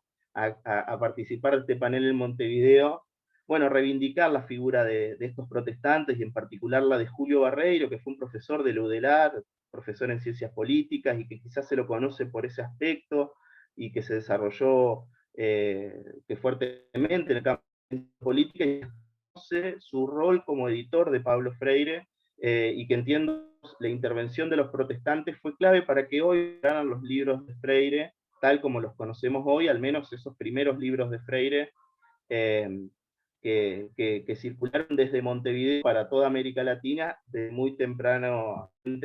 Speaker 12: participar de este panel en Montevideo, bueno, reivindicar la figura de estos protestantes, y en particular la de Julio Barreiro, que fue un profesor de la UDELAR, profesor en ciencias políticas, y que quizás se lo conoce por ese aspecto, y que se desarrolló que fuertemente en el campo de la política, y conoce su rol como editor de Paulo Freire, y que entiendo la intervención de los protestantes fue clave para que hoy ganan los libros de Freire, tal como los conocemos hoy, al menos esos primeros libros de Freire, que circularon desde Montevideo para toda América Latina de muy temprano, en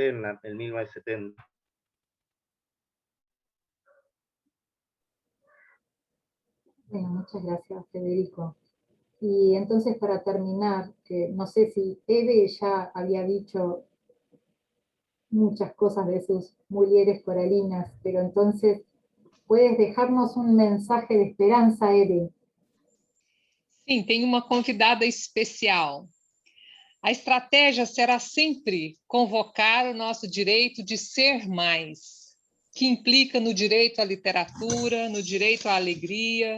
Speaker 12: 1970.
Speaker 1: Bueno, muchas gracias, Federico. Y entonces, para terminar, que no sé si Eve ya había dicho muchas cosas de sus mulheres coralinas, pero entonces, ¿puedes dejarnos un mensaje de esperanza, Eve?
Speaker 2: Sim, tem uma convidada especial. A estratégia será sempre convocar o nosso direito de ser mais, que implica no direito à literatura, no direito à alegria,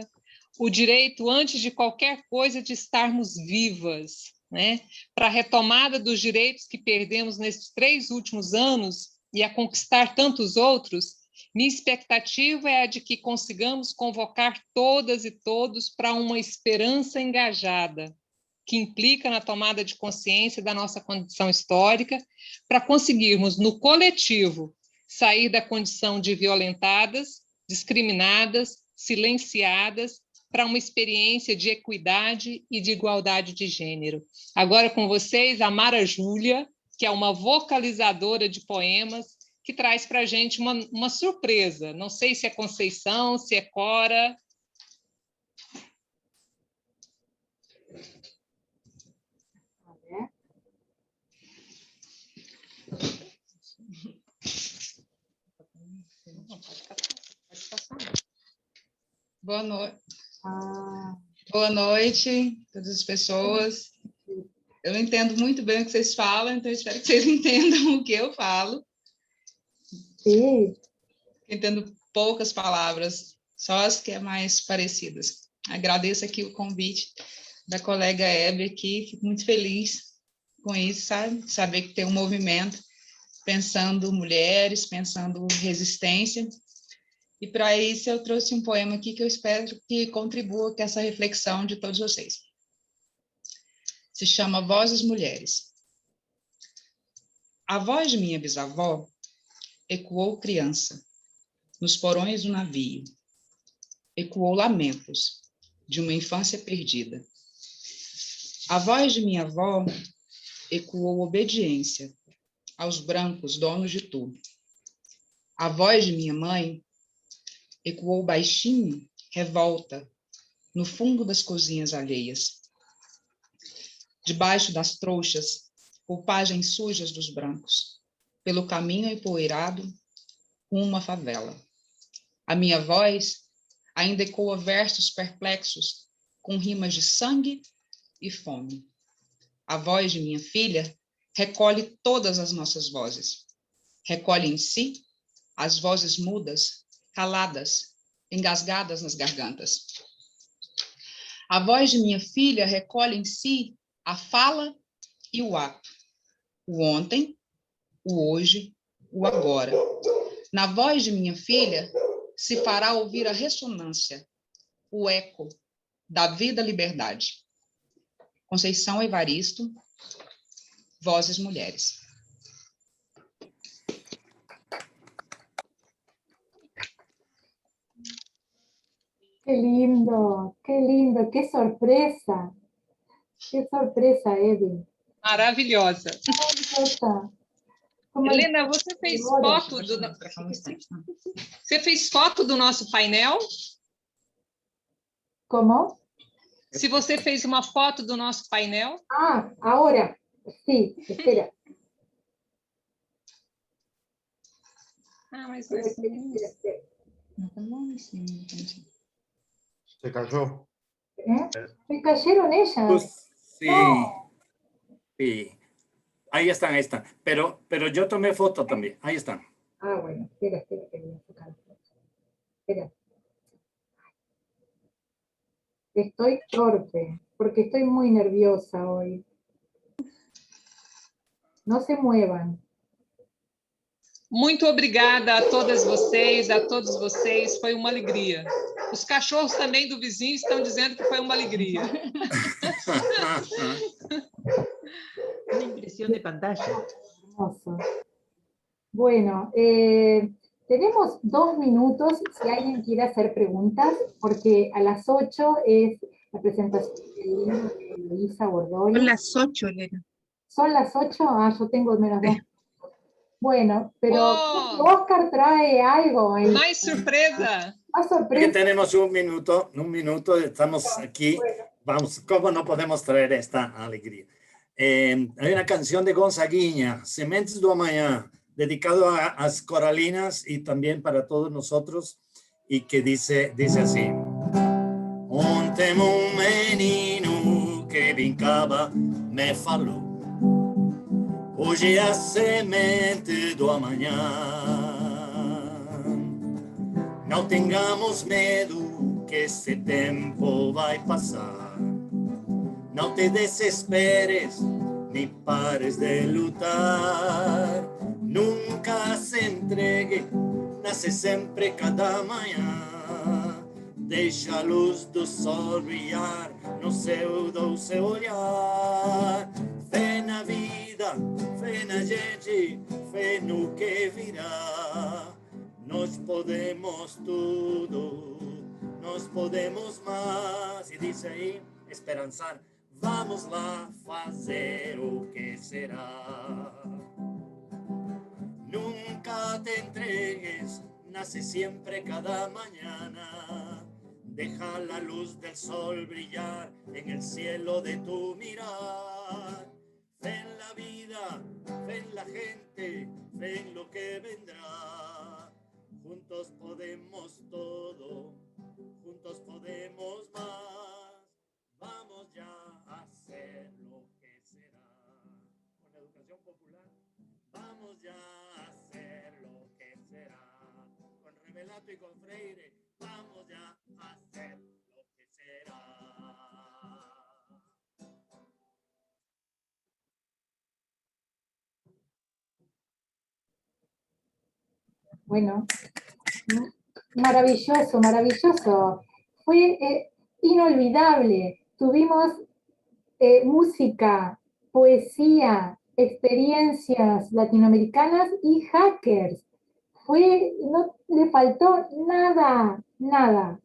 Speaker 2: o direito, antes de qualquer coisa, de estarmos vivas, né? Para a retomada dos direitos que perdemos nesses 3 últimos anos e a conquistar tantos outros, minha expectativa é a de que consigamos convocar todas e todos para uma esperança engajada, que implica na tomada de consciência da nossa condição histórica, para conseguirmos, no coletivo, sair da condição de violentadas, discriminadas, silenciadas, para uma experiência de equidade e de igualdade de gênero. Agora com vocês, a Mara Júlia, que é uma vocalizadora de poemas, que traz para a gente uma surpresa. Não sei se é Conceição, se é Cora.
Speaker 13: Boa noite. Boa noite, todas as pessoas. Eu não entendo muito bem o que vocês falam, então eu espero que vocês entendam o que eu falo.
Speaker 1: Sim.
Speaker 13: Entendo poucas palavras, só as que é mais parecidas. Agradeço aqui o convite da colega Hebe aqui, fico muito feliz com isso, sabe? Saber que tem um movimento pensando mulheres, pensando resistência. E para isso eu trouxe um poema aqui que eu espero que contribua com essa reflexão de todos vocês. Se chama Vozes Mulheres. A voz de minha bisavó ecoou criança nos porões do navio. Ecoou lamentos de uma infância perdida. A voz de minha avó ecoou obediência aos brancos donos de tudo. A voz de minha mãe ecoou baixinho, revolta, no fundo das cozinhas alheias. Debaixo das trouxas, roupagens sujas dos brancos, pelo caminho empoeirado, uma favela. A minha voz ainda ecoa versos perplexos, com rimas de sangue e fome. A voz de minha filha recolhe todas as nossas vozes. Recolhe em si as vozes mudas, caladas, engasgadas nas gargantas. A voz de minha filha recolhe em si a fala e o ato, o ontem, o hoje, o agora. Na voz de minha filha se fará ouvir a ressonância, o eco da vida-liberdade. Conceição Evaristo, Vozes Mulheres.
Speaker 1: Qué lindo, qué sorpresa. Qué sorpresa, Evi.
Speaker 2: Maravilhosa. Helena, você fez foto do... Você fez foto do nosso painel?
Speaker 1: Como?
Speaker 2: Se você fez uma foto do nosso painel?
Speaker 1: Ah, ahora. Sí, espera.
Speaker 2: Ah, mas
Speaker 9: Se cayó.
Speaker 1: Se cayeron ellas.
Speaker 3: Sí, sí. Ahí están. Pero yo tomé foto también. Ahí están.
Speaker 1: Ah, bueno, espera, que voy a sacar. Espera. Estoy torpe, porque estoy muy nerviosa hoy. No se muevan.
Speaker 2: Muito obrigada a todas vocês, a todos vocês. Foi uma alegria. Os cachorros também do vizinho estão dizendo que foi uma alegria.
Speaker 14: Una impresión de pantalla.
Speaker 1: Hermoso. Bueno, tenemos 2 minutos si alguien quiere hacer preguntas, porque a las 8 es la presentación del libro de Luisa Bordoli.
Speaker 11: Son las 8, Elena.
Speaker 1: ¿Son las 8? Ah, yo tengo menos 2. Bueno, pero Oscar trae algo ahí.
Speaker 2: Mais surpresa.
Speaker 1: Más sorpresa.
Speaker 3: Que tenemos un minuto, estamos aquí. Vamos, ¿cómo no podemos traer esta alegría? Hay una canción de Gonzaguinha, Sementes do Amanhã, dedicado a las coralinas y también para todos nosotros, y que dice así: Ontem menino que brincaba me falou,
Speaker 4: hoje é a semente do amanhã. Não tengamos medo que esse tempo vai passar. Não te desesperes, nem pares de lutar. Nunca se entregue, nasce sempre cada manhã. Deixa a luz do sol brilhar no céu do seu olhar. Fé na vida, fé na gente, fé no que virá. Nós podemos tudo, nós podemos mais. E diz aí, esperançar, vamos lá fazer o que será. Nunca te entregues, nace siempre cada mañana. Deja la luz del sol brillar en el cielo de tu mirar. Fe en la vida, fe en la gente, fe en lo que vendrá. Juntos podemos todo, juntos podemos más. Vamos ya a hacer lo que será. Con la educación popular, vamos ya a hacer lo que será. Con Revelato y con Freire, vamos ya a hacer lo que será.
Speaker 1: Bueno, maravilloso, maravilloso. Fue inolvidable. Tuvimos música, poesía, experiencias latinoamericanas y hackers. No le faltó nada, nada.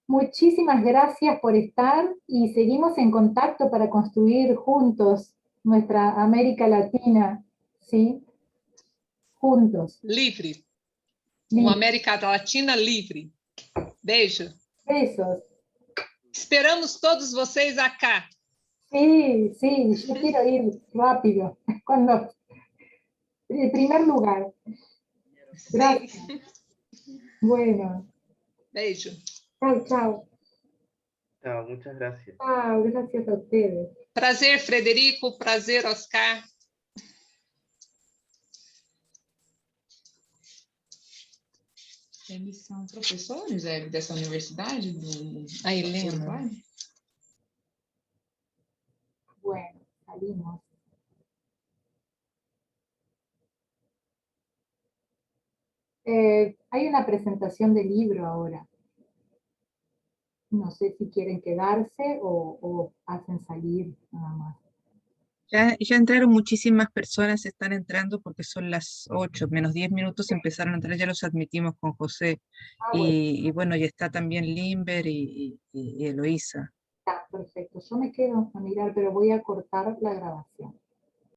Speaker 1: Muchísimas gracias por estar y seguimos en contacto para construir juntos nuestra América Latina, ¿sí? Juntos.
Speaker 2: Livre. Uma América Latina livre. Beijo.
Speaker 1: Besos.
Speaker 2: Esperamos todos vocês acá.
Speaker 1: Sí, sí, yo quiero ir rápido. En primer lugar. Gracias. Bueno.
Speaker 2: Beijo.
Speaker 1: Chao, chao.
Speaker 12: Chao, muchas gracias.
Speaker 1: Chao, gracias a ustedes.
Speaker 2: Prazer, Frederico. Prazer, Oscar.
Speaker 13: Eles são professores dessa universidade?
Speaker 2: A Helena.
Speaker 1: Bueno, salimos. Hay una presentación de libro ahora. No sé si quieren quedarse o hacen salir nada más.
Speaker 11: Ya entraron muchísimas personas, están entrando porque son las 8, menos 10 minutos empezaron a entrar, ya los admitimos con José. Y bueno, ya está también Limber y Eloísa.
Speaker 1: Está perfecto. Yo me quedo a mirar, pero voy a cortar la grabación.